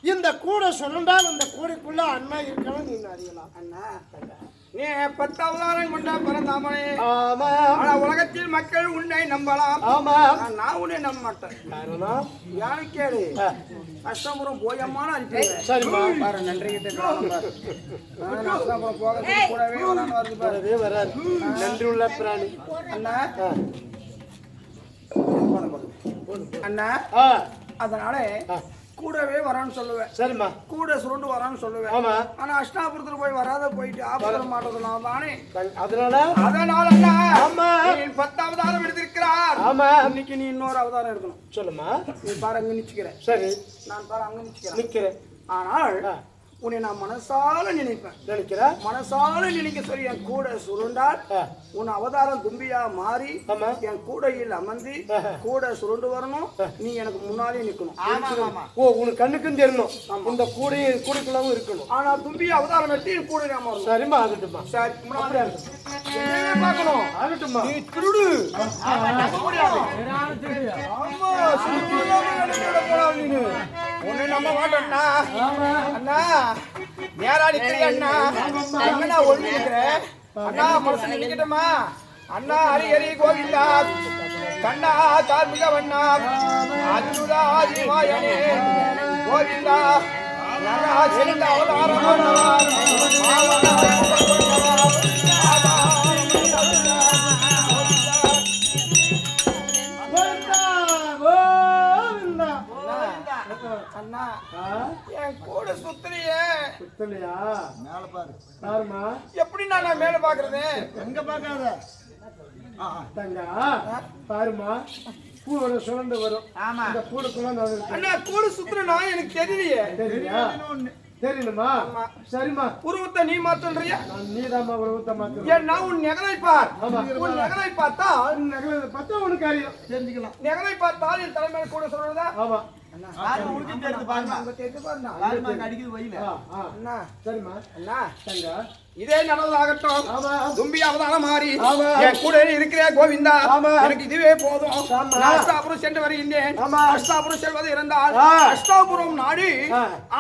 இந்த கூட சொன்னால் இந்த கூடைக்குள்ள அண்ணா இருக்கணும் நீ அறியலாம். அண்ணா நீ 10,000 கொண்ட பிறந்தாமனே. ஆமா. ஆனா உலகத்தில் மக்கள் உன்னை நம்பலாம். ஆமா. நான் உன்னை நம்ப மாட்டேன். காரணம் யாருக்கேடு அஷ்டபுரம் போயமான அனுப்பி. சரிம்மா. பாரு நன்றி கிட்ட அஷ்டபுரம் போக கூடவே வரான்னு வருது பாரு. வராது. நன்றி உள்ள பிராணி. அண்ணா அண்ணா அதனால கூடவே வரான்னு சொல்லுவேன். சரிம்மா. கூட சுருண்டு வரான்னு சொல்லுவேன். ஆமா. ஆனா அஷ்டாபுரத்துல போய் வராத போயிட்டு ஆபரணம் மாட்டதுனால தானே. அதனால அண்ணா ஆமா 10 அவதாரம் எடுத்திருக்கிறார். ஆமா. இன்னைக்கு நீ இன்னொரு அவதாரம் எடுக்கணும். சொல்லுமா. நீ பாரு அங்க நிச்சுக்கிறேன். சரி. நான் பாரு அங்க நிக்கிறேன். ஆனால் உன்னை நான் மனசால நினைப்பேன். நினைக்கிறேன். மனசால நினைக்க சொல்லி என் கூட சுருண்டால் உன் அவதாரம் தும்பியா மாறி என் கூடையில் அமர்ந்து கூட சுருண்டு வரணும். நீ எனக்கு முன்னாலே நிக்கணும். ஓ உனக்கு கண்ணுக்கும் தெரியணும். இந்த கூடைக்குள்ளவும் இருக்கணும். ஆனா தும்பியா அவதாரம் எடுத்து என் கூட அமரணும். சரிம்மா. ஆகட்டுமா. சரி முன்னாடி பார்க்கணும். ஆகட்டுமா. நீ திருடு. உன்னை நம்ப மாட்டேன்னா அண்ணா நேரா நிக்கிறேன். அண்ணா எங்கண்ணா ஒண்ணு நிக்கிறேன். அண்ணா மனசு நினைக்கட்டுமா? அண்ணா ஹரி ஹரி கோவிந்தா கண்ணா கார்மிக வண்ணா அச்சுதா ஆதிமாயனே கோவிந்தா நகா சிறந்த அவதாரம் அண்ணா என் கூட சுத்தலையே. சுத்தலையா? மேல பாரு. பாருமா. எப்படி நான் மேல பாக்குறது? எங்க பாக்காத தங்கா பாருமா. கூட சுரண்டு வரும். இந்த கூடுக்குள்ள அண்ணா கூட சுத்துறனா எனக்கு தெரியலையே. தெரியா? தெரியணுமா? சரிம்மா. உருவத்தை நீ மாத்தல்றியா? நீதாம்மா உருவத்தை மாத்த. ஏன்னா உன் நகரை பார். உன் நகரை பார்த்தா பார்த்தா உனக்கு அறியும் தெரிஞ்சுக்கலாம். நகரை பார்த்தால் என் தலைமையில கூட சொல்றதா? ஆமா. இதே நடந்ததாகட்டும். தும்பி அவதாரம் மாறி என் கூட இருக்கிற கோவிந்தா எனக்கு இதுவே போதும். அஷ்டாபுரம் சென்று வருகின்றேன். அஷ்டாபுரம் செல்வது இருந்தால் அஷ்டாபுரம் நாடு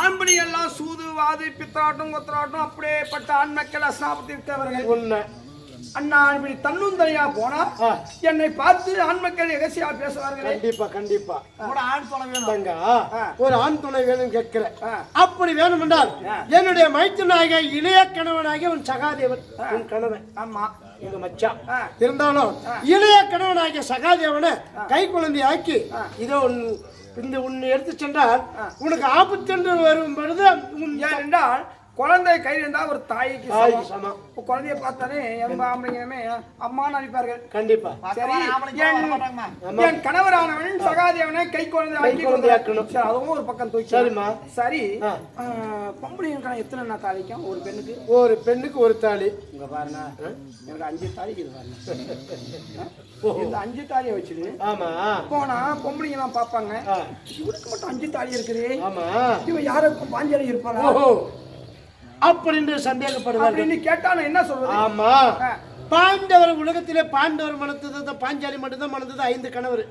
ஆண்பணி எல்லாம் சூதுவாது பித்தாட்டம் கொத்தராட்டம் அப்படியே பட்ட ஆண் மக்கள் அஷ்டாபுரத்தில் உண்மை. அண்ணா இப்படி தன்னுந்தனியா போனா என்னை பார்த்து ஆண் மக்கள் எகசியா பேசுவார்கள். கண்டிப்பா கண்டிப்பா. ஆண் துணை வேணும். ஒரு ஆண் துணை வேணும் கேட்கிறேன். அப்படி வேணும் என்றால் என்னுடைய மைத்துனாக இளைய கணவனாகிய உன் சகாதேவன் உன் கணவன். ஆமா எங்க மச்சான் இருந்தாலும் இளைய கணவனாகிய சகாதேவனை கை குழந்தை ஆக்கி இதோ இந்த உன்னை எடுத்து சென்றால் உனக்கு ஆபத்து என்று வரும் பொழுது என்றால் குழந்தை கையில் இருந்தா ஒரு தாய்க்கு தாய்க்கு சமம். சமம். இப்ப குழந்தைய பார்த்தாலே எங்க ஆம்பளைங்களுமே அம்மான்னு அனுப்பார்கள். கண்டிப்பா சரி, மாட்டாங்கம்மா. என் கணவரானவன் சகாதேவனை கை குழந்தை ஆக்கி குழந்தையாக்கணும். சரி, அதுவும் ஒரு பக்கம் தூக்கி. சரிம்மா. சரி, பொம்பளைங்க எத்தனை தாளிக்கும் ஒரு பெண்ணுக்கு? ஒரு பெண்ணுக்கு ஒரு தாலி. இங்க பாருங்க, எனக்கு 5 தாலிக்கு இது பாருங்க. இந்த 5 தாலியை வச்சுட்டு ஆமா போனா பொம்பளைங்க எல்லாம் பாப்பாங்க, இவருக்கு மட்டும் 5 தாலி இருக்குது, ஆமா இவன் யாருக்கும் பாஞ்சாலி இருப்பாரா அப்படின்னு சந்தேகப்படுவாங்க. அப்படின்னு கேட்டா நான் என்ன சொல்றது? ஆமா, பாண்டவர் உலகத்திலே பாண்டவர் மனத்தது பாஞ்சாலி மட்டும்தான் மனத்தது 5 கணவர்.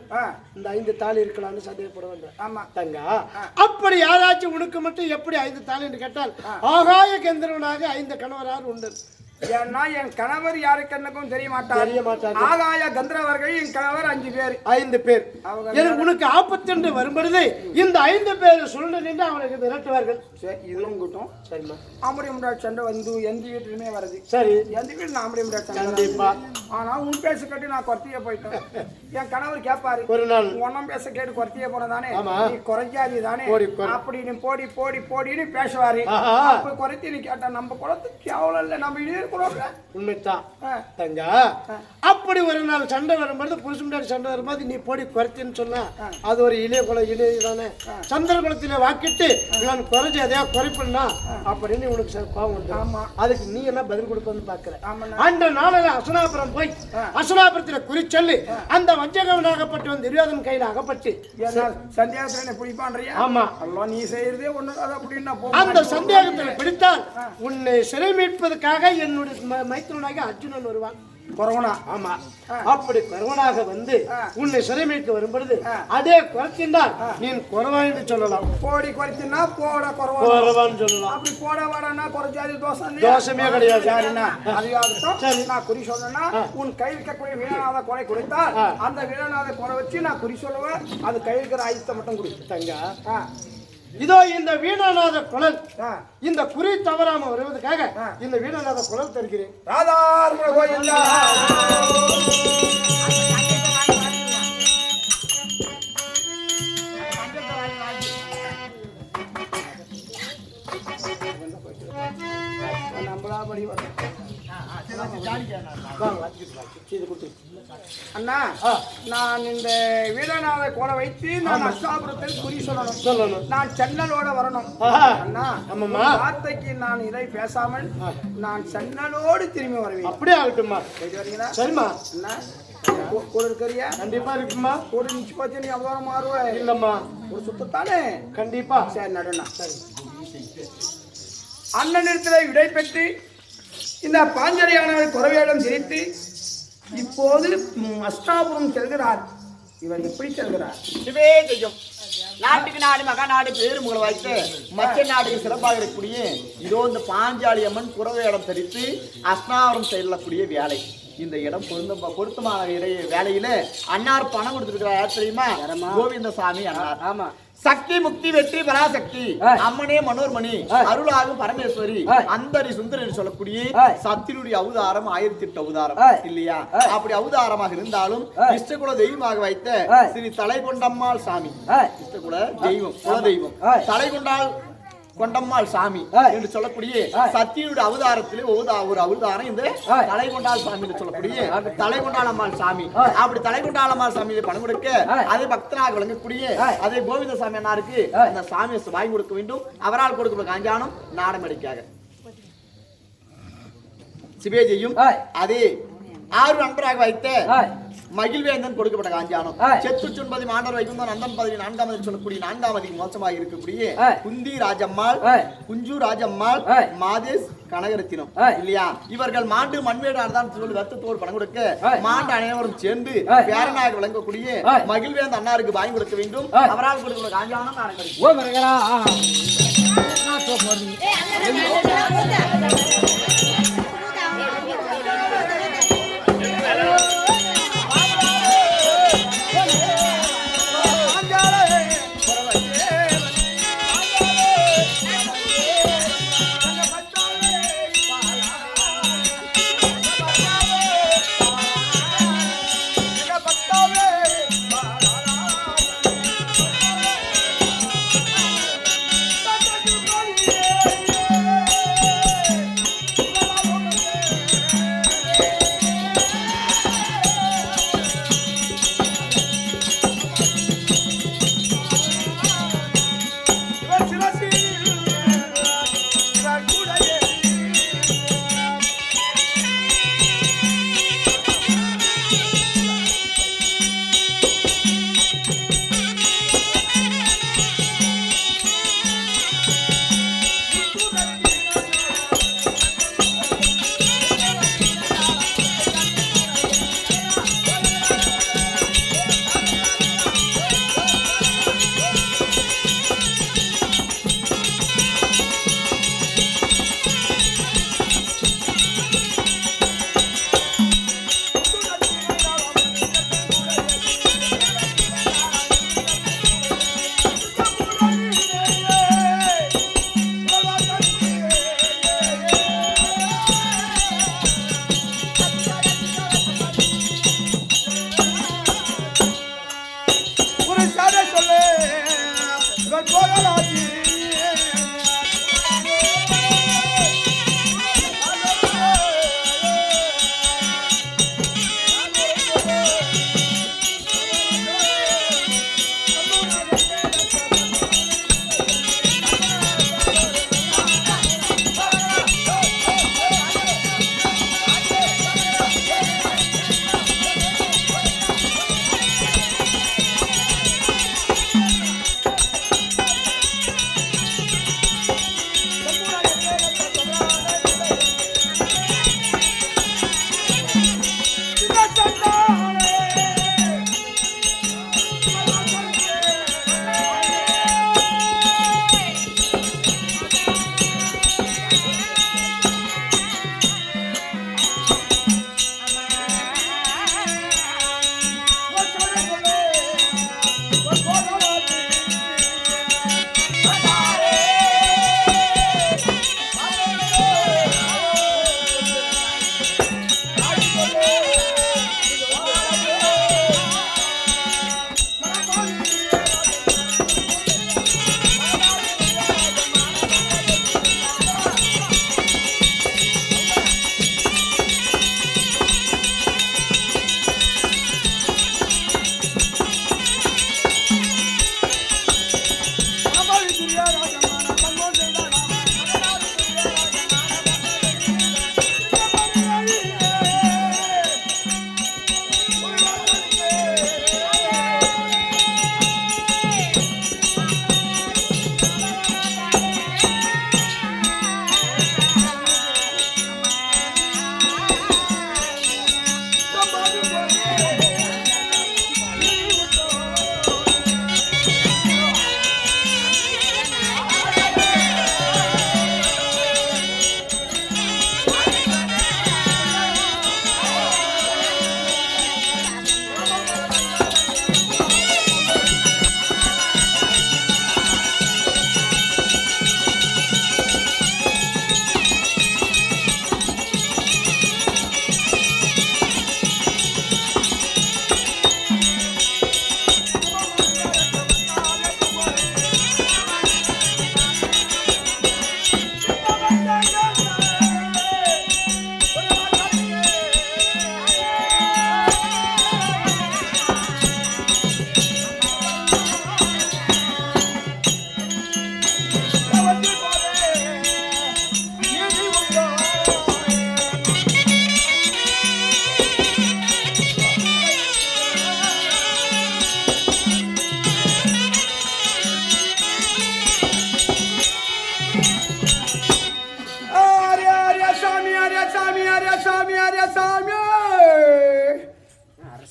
இந்த 5 தாலி இருக்கலாம்னு சந்தேகப்படுவாங்க. ஆமா தங்கா, அப்படி யாராச்சும் உனக்கு மட்டும் எப்படி 5 தாலி என்று கேட்டால் ஆகாய கந்தர்வனாக 5 கணவரார் உண்டு. ஏன்னா என் கணவர் யாரு கண்ணுக்கும் தெரிய மாட்டார். ஆகாய கந்தர்வர்கள் என் கணவர் 5 பேர். 5 பேர். உனக்கு ஆபத்து என்று வரும்பொழுது இந்த 5 பேர் சுருண்டு நின்று அவனுக்கு விரட்டுவார்கள். சரி, இதுவும் கூட்டம். சரிம்மா, ஆம்படி முன்னாடி சண்டை வந்து எந்த வீட்டுலயுமே வருது. சரி, எந்த வீட்டுல ஆம்படி முன்னாடி சண்டை. கண்டிப்பா. ஆனா உன் பேச கேட்டு நான் குறைத்தியே போயிட்டேன். என் கணவர் கேட்பாரு, ஒரு நாள் உன்னம் பேச கேட்டு குறைத்தியே போனதானே, நீ குறைக்காதி தானே அப்படின்னு போடி போடி போடின்னு பேசுவாரு. அப்ப குறைத்தி நீ கேட்டா நம்ம குளத்துக்கு கேவலம் இல்ல, நம்ம இடையே உண்மைத்தான் தங்கா. அப்படி ஒரு நாள் சண்டை வரும்போது புருஷன் முன்னாடி சண்டை வரும்போது நீ போடி குறைச்சின்னு சொன்னா அது ஒரு இளைய குலம் இளையதானே. சந்திர குலத்தில வாக்கிட்டு நான் குறைஞ்சி எதையா குறைப்பா அப்படின்னு உனக்கு கோபம் வந்து. அதுக்கு நீ என்ன பதில் கொடுப்பன்னு பாக்குற? அந்த நாளில் அசனாபுரம் போய் அசனாபுரத்துல குறிச்சொல்லி அந்த வஞ்சகவனாகப்பட்டு வந்து துரியோதனன் கையில அகப்பட்டு சந்தேகத்துல பிடிப்பான்றியா? ஆமா, நீ செய்யறதே ஒண்ணு அப்படின்னு அந்த சந்தேகத்துல பிடித்தால் உன்னை சிறை மீட்பதற்காக என்னுடைய மைத்திரனாக அர்ஜுனன் வருவான். கொரோனா. ஆமா, அப்படி கொரோனாக வந்து உன்னை சிறைமைக்கு வரும்பொழுது அதே குறைச்சின்றால் நீ குறவா என்று சொல்லலாம். போடி குறைச்சினா போட குறவான்னு சொல்லலாம். அப்படி போட வாடனா குறைச்சாது தோஷமே கிடையாது. அதுக்காகத்தான் நான் குறி சொன்னா உன் கை இருக்கக்கூடிய வீணாத கொலை குறைத்தால் அந்த வீணாத கொலை வச்சு நான் குறி சொல்லுவேன். அது கை இருக்கிற ஆயுதத்தை மட்டும் குடித்தாங்க. இதோ இந்த வீணநாத குழல் இந்த குறி தவறாம வருவதற்காக இந்த வீணநாத குழல் தருகிறேன். ராதாரமண கோயிலா அண்ணா, நான் இந்த வீரநாத கோலை வைத்து நான் அஷ்டாபுரத்தில் குறி சொல்லணும். நான் சென்னலோட வரணும். அண்ணா, வார்த்தைக்கு நான் இதை பேசாமல் நான் சென்னலோடு திரும்பி வருவேன். அப்படியே ஆகட்டும்மா. வரீங்களா? சரிம்மா. அண்ணா, கூட இருக்கிறியா? கண்டிப்பா இருக்குமா. கூட நிச்சு போச்சு நீ அவ்வளோ மாறுவ இல்லம்மா. ஒரு சுத்தத்தானே? கண்டிப்பா. சரி, நடுண்ணா. சரி, அண்ணனிடத்தில் விடை பெற்று இந்த பாஞ்சலியானவர் குறவையிடம் திரித்து இப்போது அஷ்டாபுரம் செல்கிறார். இவர் எப்படி செல்கிறார்? இதுவே செய்யும். நாட்டுக்கு நாடு மகாநாடு பேருமுகளை வைத்து மற்ற நாட்டுக்கு சிறப்பாக இருக்கக்கூடிய இதோ இந்த பாஞ்சாலி அம்மன் குறவையிடம் தரித்து அஷ்டாபுரம் செல்லக்கூடிய வேலை. இந்த இடம் பொருத்தமான வேலையில அன்னார் பணம் கொடுத்துருக்கிறார். யார் தெரியுமா? கோவிந்தசாமி அன்னார். ஆமா, சக்தி முக்தி வெற்றி பராசக்தி அம்மனே மனோர்மணி அருளாகும் பரமேஸ்வரி அந்தரி சுந்தரி சொல்லக்கூடிய சத்தினுடைய அவதாரம் 1008 அவதாரம் இல்லையா? அப்படி அவதாரமாக இருந்தாலும் இஷ்டகுல தெய்வமாக வைத்த ஸ்ரீ தலைகொண்டம்மாள் சாமி, இஷ்டகுல தெய்வம் குல தெய்வம் தலைகொண்டாள் கொண்டம்மாள் சாமி என்று சொல்லக்கூடிய சத்தியுடைய அவதாரத்திலே ஒரு அவதாரம் இந்த தலைகொண்டாள் சாமி என்று சொல்லக்கூடிய தலைகொண்டாள் அம்மாள் சாமி. அப்படி தலைகொண்டாள் அம்மாள் சாமியை பணம் கொடுக்க அதே பக்தனாக விளங்கக்கூடிய அதே கோவிந்த சாமி அண்ணாருக்கு அந்த சாமியை வாங்கி கொடுக்க வேண்டும். அவரால் கொடுக்க காஞ்சானம் நாடமடிக்காக சிவேஜையும் அதே 6 நண்பராக வைத்த மகிழ்வேந்தன் கொடுக்கப்பட்ட காஞ்சானம் செத்து சொன்பதி மாண்டர் வைகுந்தன் நந்தன் பதவி 4ஆம் சொல்லக்கூடிய 4ஆம் மோசமாக இருக்கக்கூடிய குந்தி ராஜம்மாள், குஞ்சு ராஜம்மாள், மாதேஷ் கனகரத்தினம் இல்லையா? இவர்கள் மாண்டு மண்வேடு ஆனதான் சொல்லி வருத்தத்தோடு பணம் கொடுக்க மாண்டு அனைவரும் சேர்ந்து பேரனாக விளங்கக்கூடிய மகிழ்வேந்தன் அண்ணாருக்கு வாங்கி கொடுக்க வேண்டும். அவரால் கொடுக்கிற காஞ்சானம்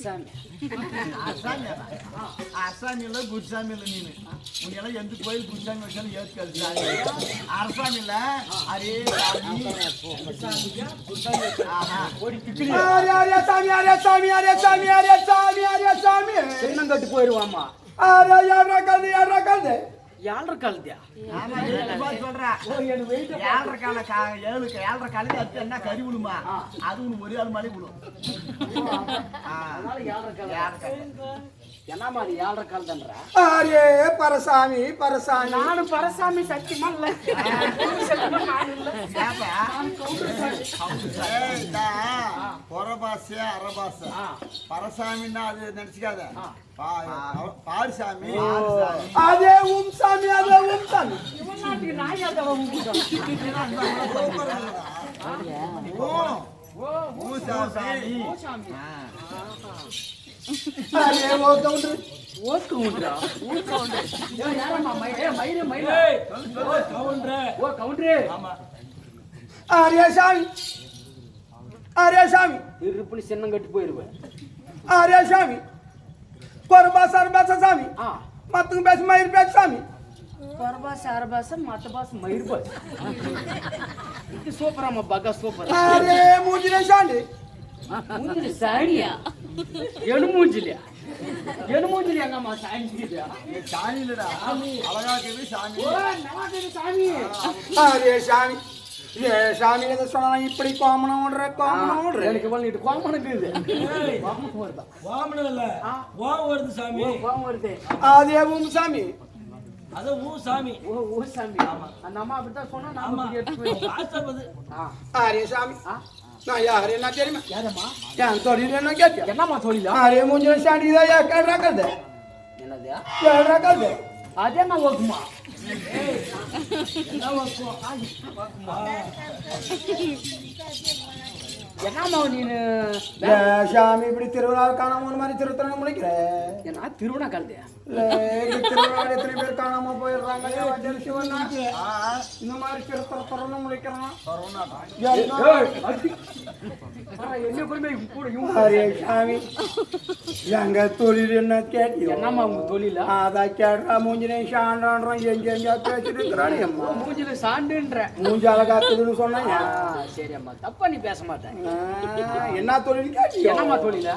குருசாமி அரசாமி இல்ல குருசாமி இல்ல நீனு உன்னெல்லாம் எந்த கோயில் குருசாமி வச்சாலும் ஏற்காது அரசாமி இல்ல அரே சின்னங்கட்டு போயிருவாமா யாழ்ற காலத்தியா என்ன கறி விழுமா அது உனக்கு ஒரே ஆள் மாதிரி விழும் என்ன மாதிரி யாழ்ற காலத்தன்றா அரே பரசாமி பரசாமி நானும் பரசாமி சத்தியமா இல்ல புறபாசை அரபாசை பரசாமின்னா அது நினைச்சுக்காத பாரிசாமி அதே உம் சாமி அதே உம் சாமி அரே ஓ கவுண்டர் அரே சாமி அரே சாமி திருப்பி சின்னங்கட்டு போயிருவேன் அரே சாமி கொரபாச அரபாச சாமி மத்துங்க பேச மயிர் பேச சாமி பரபாச அரபாச மத்த பாச மயிர் பாச இது சூப்பர் அம்மா பகா சூப்பர் அரே மூஞ்சிலே சாண்டி மூஞ்சில சாணியா எடு மூஞ்சிலியா எங்கம்மா சாணியா சாமி இல்லடா அழகா கேவி சாமி ஓ நல்லா கேவி சாமி அரே சாமி ஏ சாமி எதை சொன்னா இப்படி கோமணம் ஓடுற எனக்கு பண்ணிட்டு கோமணம் இருக்குது வாமனம் இல்ல வாம் வருது சாமி கோமம் வருது அதே உம் சாமி அது ஊ சாமி ஓ சாமி அந்த அம்மா அப்படித்தான் சொன்னா நாம எடுத்து ஆசைப்பது அரே சாமி நான் யாரு என்ன தெரியுமா யாரம்மா என் தொழில் என்ன கேட்டியா என்னம்மா தொழிலா அரே மூஞ்சில சாண்டி இதை கேட்றா கருது என்னது கேட்றா கருது அதே என்ன ஒக்குமா என்னம்மா நீனு சாமி இப்படி திருவிழா காணாம ஒரு மாதிரி திருத்தணம் முடிக்கிற என்ன திருவண்ணா கலதையா திருவிழா எத்தனை பேர் காணாம போயிடுறாங்க இந்த மாதிரி திருத்தரம் முடிக்கிறான் என்ன பொறுமை கூட அரே சாமி எங்க தொழில் என்ன கேட்டியோ என்னம்மா உங்க தொழிலா அதான் கேட்டா மூஞ்சிலே சாண்டான்றோம் எங்க பேசிட்டு இருக்கிறானே அம்மா மூஞ்சில சாண்டுன்ற மூஞ்சி அழகாக்குதுன்னு சொன்னாங்க சரி அம்மா தப்பா நீ பேச மாட்டேன் என்ன தொழில் கேட்டியோ என்னம்மா தொழிலா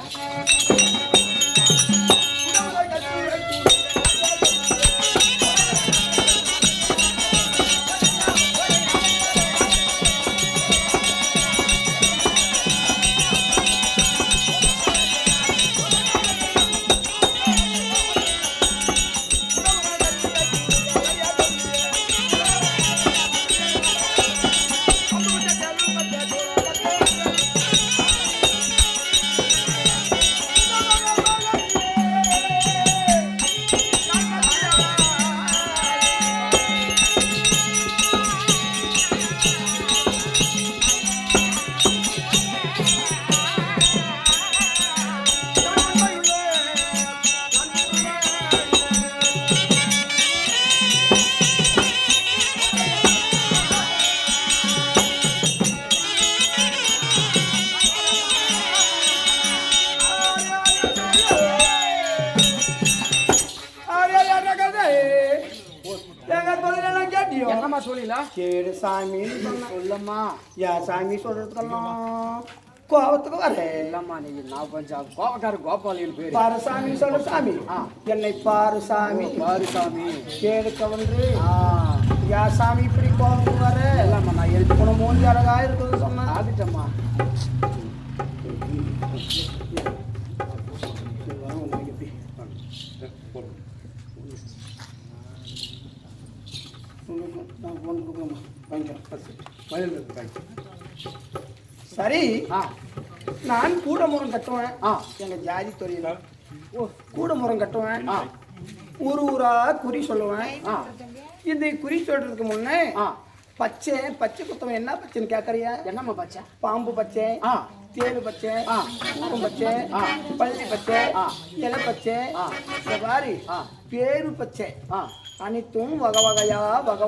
என்னம்மா தொழிலா சரி சாமி சொல்லம்மா யா சாமி சொல்றதுக்கெல்லாம் கோபத்துக்கு வர இல்லம்மா நீ நான் கொஞ்சம் கோபக்கார கோபாலின்னு பேரு பாரு சாமி சொல்லு சாமி என்னை பாரு சாமி பாரு சாமி கேடுக்க வந்து யா சாமி இப்படி கோபத்துக்கு வர இல்லம்மா நான் எழுதி உன மூஞ்சி அழகா இருக்குது சொன்னா ஆகிட்டம்மா சரி நான் கூட முறம் கட்டுவேன் எங்க ஜாதி தொழில கூட முறம் கட்டுவேன் ஊர் ஊரா குறி சொல்லுவேன் இந்த குறி சொல்றதுக்கு முன்னே பச்சை பச்சை குத்தவன் என்ன பச்சைன்னு கேட்கறியா என்னம்மா பச்சை பாம்பு பச்சை தேனு பச்சை பூரம் பச்சை பள்ளி பச்சை இலை பச்சை பாரு பேரு பச்சை அனைத்தும் வகை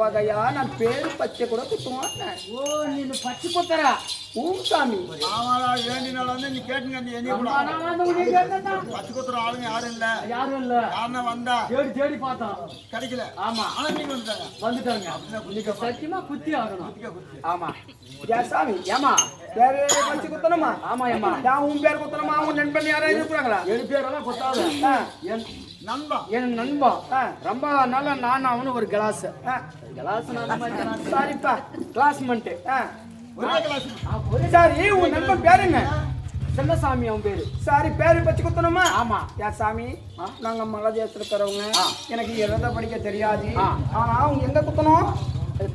வகையா நான் பேரு பச்சை கூட குத்துவான். ஓ நீನು பச்சை கொத்தரா ஊம் சாமி வேண்டினால வந்து நீ கேட்டுங்க பச்சை குத்துற ஆளுங்க யாரும் இல்ல யாருன்னா வந்தா தேடி பார்த்தோம் கிடைக்கல. ஆமா ஆனா நீங்க வந்துட்டாங்க நீங்க சத்தியமா குத்தி ஆகணும். ஆமா சாமி ஏமா பேரு பச்சை குத்தணுமா? ஆமா ஏமா நான் உன் பேர் குத்தணுமா? உன் நண்பன் யாராவது இருக்கிறாங்களா? என் பேரெல்லாம் கொத்தாது. நண்பா என் நண்பா ரொம்ப நாளா நான் அவனு ஒரு கிளாஸ் சாரிப்பா கிளாஸ்மெண்ட். ஒரே கிளாஸ். சரி உன் நண்பன் பேருங்க? செல்லசாமி அவன் பேரு. சாரி பேரு பச்சை குத்தணுமா? ஆமா யா சாமி நாங்க மலைதேசத்துல இருக்கிறவங்க எனக்கு எழுத படிக்க தெரியாது. ஆனா அவங்க எங்க குத்தணும்?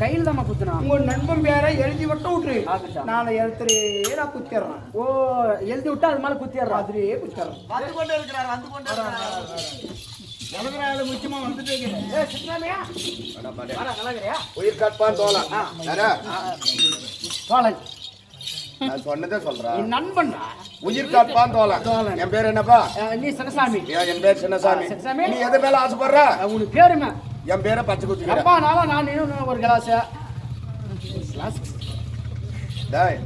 கையில் தான் குத்துனா. உங்க நண்பன் பேரை எழுதி மட்டும் விட்டுரு. ஆகட்டும். நான் எழுத்துறே நான் குத்திடுறேன். ஓ எழுதி விட்டா அது மேல குத்திடுறோம். அதுலயே குத்திடுறேன். வந்து கொண்டே இருக்கிறார் எழுதுறாரு முக்கியமா வந்துட்டே உயிர் காட்பான் தோழன். தோழன் நான் சொன்னதே சொல்றேன். என் நண்பன் உயிர் காட்பான் தோழன். என் பேர் என்னப்பா? நீ சின்னசாமி. என் பேர் சின்னசாமி. சின்னசாமி. நீ எது மேல ஆசைப்படுற? உனக்கு பேருங்க? என் பேரை பச்சை குத்திக்கிறேன். ரொம்ப நாளா நான் இன்னும் ஒரு கிளாஸ் டேய்,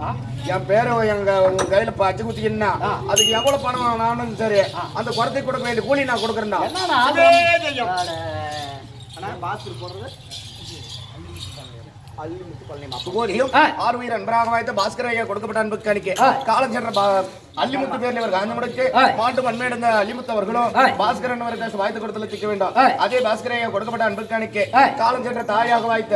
என் பேரை உங்க கையில பச்சை குத்திக்கினா அதுக்கு எவ்வளவு பணம் ஆனாலும் சரி அந்த குறத்தை கொடுக்க வேண்டிய கூலி நான் கொடுக்குறேன்டா. பாஸ்கர் போடுறது ஆறுயிர் அன்பராக வாய்த்த பாஸ்கர் ஐயா கொடுக்கப்பட்ட அன்பு காணிக்கை காலம் சென்ற அள்ளிமுத்து பேர்ல இவர் காஞ்சி முடக்கு மாட்டு பன்மையடைந்த அள்ளிமுத்து அவர்களும் பாஸ்கர் என்பவருக்கு வாய்த்து கொடுத்தல திக்க வேண்டும். அதே பாஸ்கர் ஐயா கொடுக்கப்பட்ட அன்பு காணிக்கை காலம் சென்ற தாயாக வாய்த்த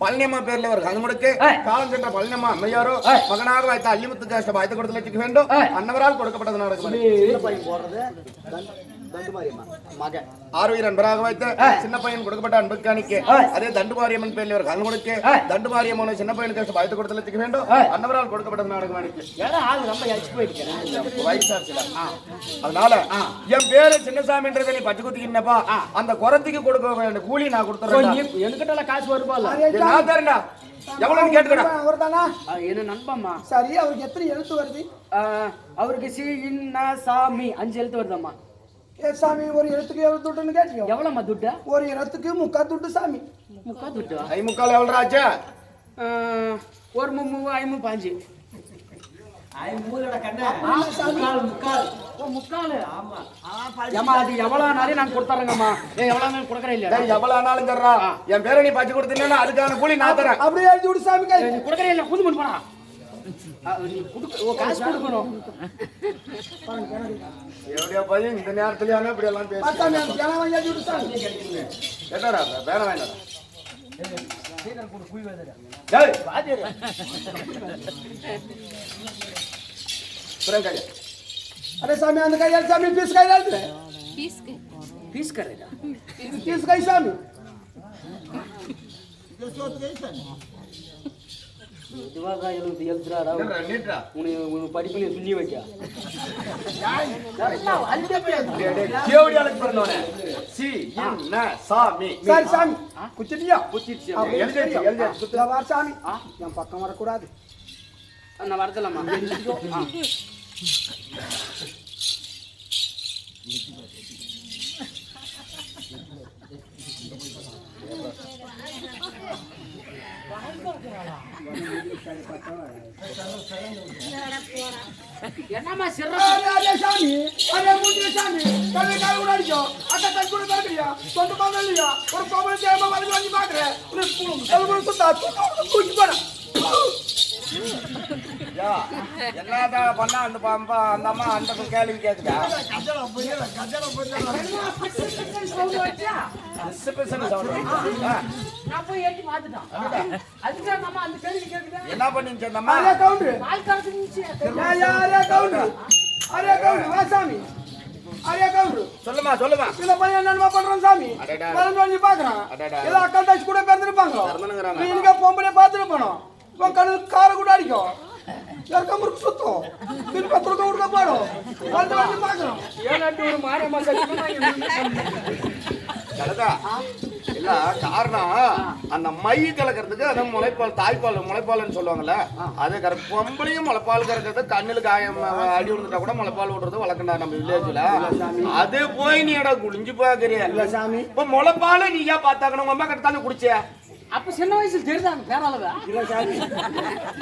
பழனியம்மா பேர்ல ஒரு காஞ்சி முடக்கு காலம் சென்ற பழனியம்மா அம்மையாரோ மகனாக வாய்த்த அள்ளிமுத்து வாய்த்து கொடுத்தல திக்க வேண்டும். அன்னவரால் கொடுக்கப்பட்டது நடக்கும். போடுறது ஆறுயிர் அன்பராக வைத்த சின்ன பையன் கொடுக்கப்பட்ட அன்பு காணிக்கை அதே தண்டுமாரியம்மன் பேர்ல ஒரு கண் கொடுக்க தண்டுமாரியம்மன் சின்ன பையனுக்கு பாய்த்து கொடுத்ததுக்கு வேண்டும். அன்னவரால் கொடுக்கப்பட்ட நாடகம் அதனால என் பேரு சின்னசாமின்றதை நீ பச்சை குத்திக்கிட்டப்பா அந்த குறத்துக்கு கொடுக்க வேண்டிய கூலி நான் கொடுத்துறேன். என்கிட்ட காசு வருமா? நான் தரேன்டா. எவ்வளவு கேட்டுக்கடா? அவர்தானா? என்ன நண்பம்மா. சரி அவருக்கு எத்தனை எழுத்து வருது? அவருக்கு சி இன்ன சாமி 5 எழுத்து வருதம்மா. சாமி ஒரு எழுத்துக்கு எவ்வளவு துட்டுன்னு கேட்டியோ? எவ்வளவுமா துட்டு? ஒரு எழுத்துக்கு 3/4 துட்டு சாமி. 3/4 துட்டு? 5/4 எவ்வளவு ஆச்சு? ஒரு 5 5 நான் கொடுத்துறேங்கம்மா. எவ்வளவு கொடுக்கறேன் இல்ல எவ்வளவு ஆனாலும் தர்றா. என் பேரை நீ பச்சை கொடுத்தீங்கன்னா அதுக்கான கூலி நான் தரேன். அப்படியே எழுதி விடு சாமி. நீ கொடுக்கறே இல்ல புது போனா காசு கொடுக்கணும். எப்படியா பையன் இந்த நேரத்துலயான இப்படி எல்லாம் என்னடா வேற வேண்டாம். अरे सामी अंदर काय सामी पीस काय झालं पीस करायला पीस काय सामी படிப்புல சொல்லி வைக்க சரி சாமி குச்சிட்டியா சாமி என் பக்கம் வரக்கூடாது நான் வரதலாமா என்னமா அரே சாமி அரே முடி சாமி கல்லை கால உடைச்சோ அட்ட தக்குற தரறியா சொந்த பாங்கலியா ஒரு கோபல தேமா வந்து வந்து பாக்குற ஒரு கல்புரு சுத்தா தூக்கி போடா யா என்னடா பண்ணா அந்த பாம்பா அந்த அம்மா அந்த கேள்வி கேக்குதா கஜல போயிடல நான் போய் ஏத்தி மாத்திட்டான் அதுக்கு நம்ம அந்த கேள்வி கேக்குதா என்ன பண்ணிச்சு அந்த அம்மா அரே கவுண்டர் பால் கறந்துச்சு யா அரே கவுண்டர் வா சாமி அரே கவுண்டர் சொல்லுமா இந்த பையன் என்னமா பண்றான் சாமி வந்து வந்து பாக்குறான் ஏதோ அக்கா தச்சு கூட பேர்ந்திருப்பாங்க நீ இங்க பொம்பளை பாத்துட்டு போனோம் உன் கண்ணு கார கூட அடிக்கும் யாருக்கா முறுக்கு சுத்தம் திருப்பி பத்திரக்க விடுக்க பாடும் வந்து வந்து பாக்குறோம் ஏனாட்டு ஒரு மாரியம்மா கலதா இல்ல காரணம் அந்த மை கலக்கிறதுக்கு அது முளைப்பால்னு சொல்லுவாங்கல்ல அது பொம்பளையும் முளைப்பால் கறக்கிறது கண்ணுல காயம் அடி விழுந்துட்டா கூட முளைப்பால் விடுறது வளர்க்கண்டா நம்ம வில்லேஜ்ல அது போய் நீ இடம் குளிஞ்சு பாக்குறியா இல்ல சாமி இப்ப முளைப்பால நீ ஏன் பார்த்தாக்கணும் உங்க அம்மா கிட்ட தானே குடிச்ச அப்ப சின்ன வயசுல தெரியுதாங்க பேராளவ இல்ல சாமி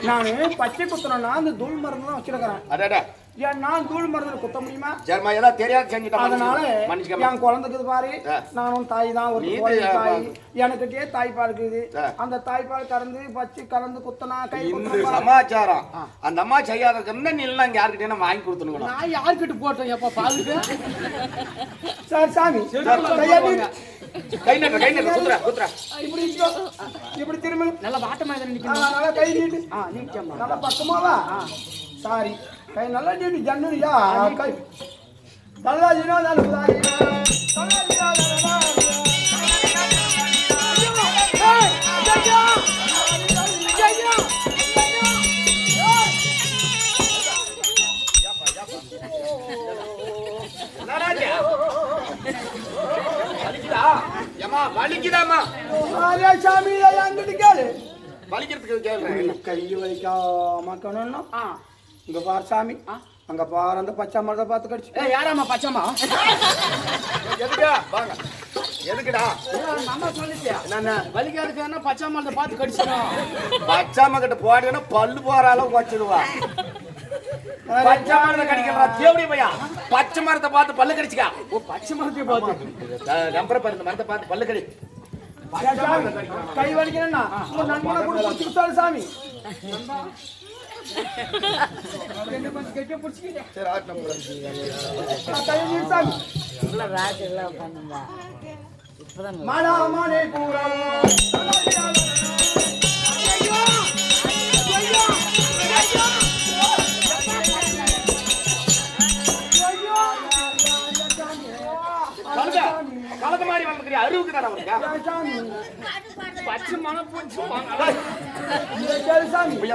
நானு பச்சை குத்துறேன்னா அந்த தூள் மருந்து தான் வச்சிருக்கிறேன் அடடா ஏன் நான் தூள் மருந்து குத்த முடியுமா சரிம்மா ஏதாவது தெரியாது செஞ்சுட்டா அதனால மன்னிச்சுக்கமா என் குழந்தைக்கு பாரு நானும் தாய் தான் ஒரு குழந்தை தாய் எனக்கிட்டே தாய்ப்பால் இருக்குது அந்த தாய்ப்பால் கறந்து பச்சை கலந்து குத்தனா கை இந்த சமாச்சாரம் அந்த அம்மா செய்யாத நீ எல்லாம் இங்க யாருக்கிட்டே நம்ம வாங்கி கொடுத்துருக்கணும் நான் யாருக்கிட்ட போட்டோம் எப்ப பாலுக்கு சார் சாமி கை நட்டு குத்துறா இப்படி வச்சுக்கோ இப்படி திரும்ப நல்லா வாட்டமா நிக்கணும் நல்லா கை நீட்டு நீட்டமா நல்லா பக்கமாவா சாரி கை நல்லா நீட்டு ஜன்னுரியா கை நல்லா ஜீனோ நல்லா வலிக்குதாமா சாமி அங்கிட்டு கேளு வலிக்கிறதுக்கு கேள்வி கை வலிக்காம இங்க பாரு சாமி அங்க பாரு அந்த பச்சை மரத்தை பார்த்து கடிச்சு யாராமா பச்சைமா எதுக்கா வாங்க எதுக்குடா நம்ம சொல்லிட்டியா என்ன வலிக்காதுக்கு பச்சை மரத்தை பார்த்து கடிச்சிடும் பச்சாம கிட்ட போடுன்னா பல்லு போற அளவுக்கு வச்சிடுவா பச்சை மரத்தை கடிக்கிறா தேவடி பையா பச்சை மரத்தை பார்த்து பல்லு கடிச்சுக்கா ஓ பச்சை மரத்தை பார்த்து நம்பரை பாரு இந்த மரத்தை பார்த்து பல்லு கடி கை வலிக்கணும்னா உங்க நண்பனை கூட பிடிச்சி சாமி சரி ஆட் நம்பர் மாலாமானே பூரா கலந்த மாதிரி வந்துக்கிறியா அருவுக்கு தானே அவனுக்கு பச்சை மனம் போச்சு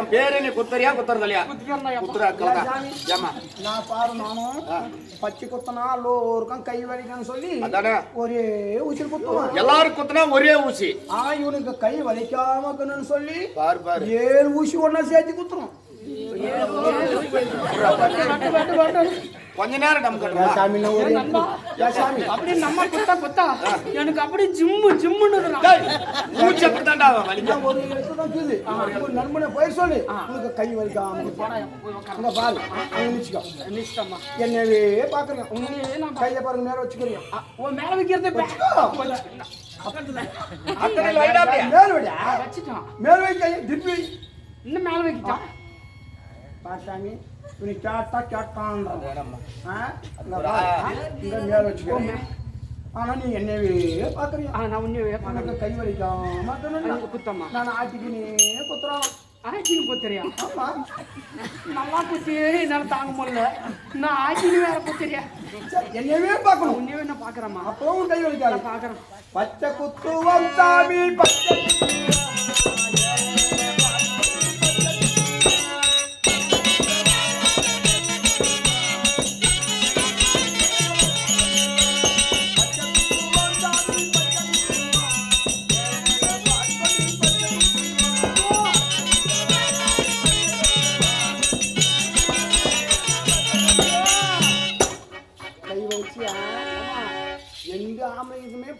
என் பேரு நீ குத்தறியா குத்துறதில்லையா குத்துறா கலந்தா ஏமா நான் பாரு நானும் பச்சை குத்தனா எல்லோருக்கும் கை வலிக்கணும்னு சொல்லி அதானே ஒரே ஊசி குத்துவான் எல்லாரும் குத்துனா ஒரே ஊசி இவனுக்கு கை வலிக்காம இருக்கணும்னு சொல்லி பாரு பாரு 7 ஊசி ஒன்னா சேர்த்து குத்துறோம் கொஞ்ச நேரம் நம்ம அப்படி நம்ம குத்தா எனக்கு அப்படி ஜிம்முன்னு மூச்சு அப்படித்தான்டா ஒரு இடத்துல தான் இருக்குது ஒரு நண்பனை போய் சொல்லு உனக்கு கை வலிக்காம அங்க பாரு நிச்சயமா என்னவே பாக்குறேன் உன்னையே நான் கையை பாருங்க மேல வச்சுக்கிறேன் உன் மேல வைக்கிறதே மேல வைக்க திருப்பி இன்னும் மேல வைக்கிட்டான் பாசாமி இவனு கேட்டா கேட்டான் மேல வச்சுக்கோ ஆனா நீ என்னவே பாக்குறியா நான் உன்னவே எனக்கு கை வலிக்காம குத்தம்மா நான் ஆட்டிக்கினே குத்துறான் ஆட்டின்னு குத்துறியா ஆமா நல்லா குத்தி என்னால தாங்க முடியல நான் ஆட்டின்னு வேற குத்துறியா என்னவே பார்க்கணும் உன்னவே நான் பாக்குறேம்மா அப்பவும் கை வலிக்காத பாக்குறேன் பச்சை குத்துவம் சாமி பச்சை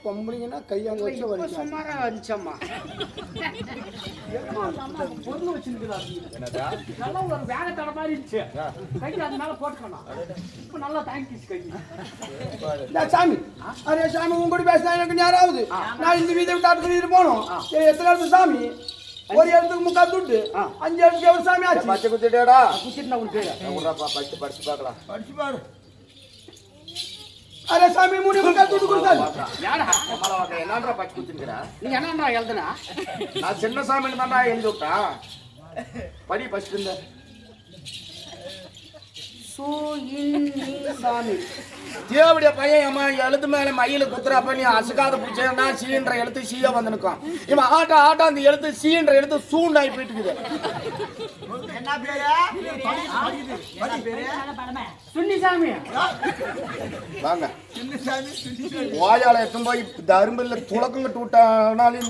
பொம்பளைங்கன்னா கையாங்க வச்சு வலிக்கும் சுமாரா வந்துச்சம்மா பொருள் வச்சிருக்கிறா நல்லா ஒரு வேகத்தோட மாதிரி இருந்துச்சு கை அது மேல போட்டுக்கணும் இப்ப நல்லா தேங்கிச்சு கை சாமி அரே சாமி உங்க கூட பேசினா எனக்கு யாராவது நான் இந்த வீதை விட்டு ஆட்டு போனோம் எத்தனை இடத்து சாமி ஒரு இடத்துக்கு 3/4 துட்டு 5 இடத்துக்கு எவ்வளவு சாமி ஆச்சு பச்சை குத்திட்டேடா குத்திட்டு நான் உனக்கு படிச்சு பார்க்கலாம் படிச்சு பாரு அரே சாமி மூணு 3/4 துட்டு கொடுத்தாரு யாரா என்னன்றா பச்சை குத்திருக்கிறா நீ என்னன்றா எழுதுனா நான் சின்ன சாமின்னு தான்டா எழுதி விட்டான் படி பஸ்ட் இருந்த சாமி தேவடைய பையன் அம்மா எழுத்து மேல மயில குத்துறப்ப நீ அசுக்காத பிடிச்சா சீன்ற எழுத்து சீயா வந்து நிற்கும் இவன் ஆட்டா அந்த எழுத்து சீன்ற எழுத்து சூண்டாகி போயிட்டு இருக்குது. என்ன பேரு சுன்னி சாமி வாங்க ஓயால எத்தும் போய் தரும்பில் துளக்கம் கட்டு விட்டானாலும்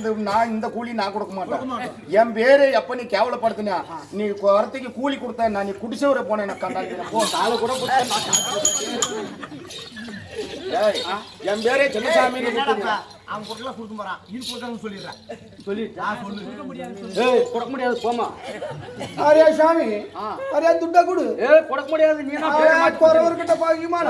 இந்த கூலி நான் கொடுக்க மாட்டேன். என் பேரு எப்ப நீ கேவலப்படுத்தினா நீ வரத்துக்கு கூலி கொடுத்த நான் நீ குடிச்சவரை போன எனக்கு கண்டாக்கிறேன் போ நாலு கூட என் பேரே சின்னசாமி அவன் பொருட்களை கொடுக்க போறான் இது கொடுக்கான்னு சொல்லிடுறேன் கொடுக்க முடியாது போமா அரே சாமி அரே துட்டா கொடு கொடுக்க முடியாது நீ குறவர்கிட்ட பாக்கியமான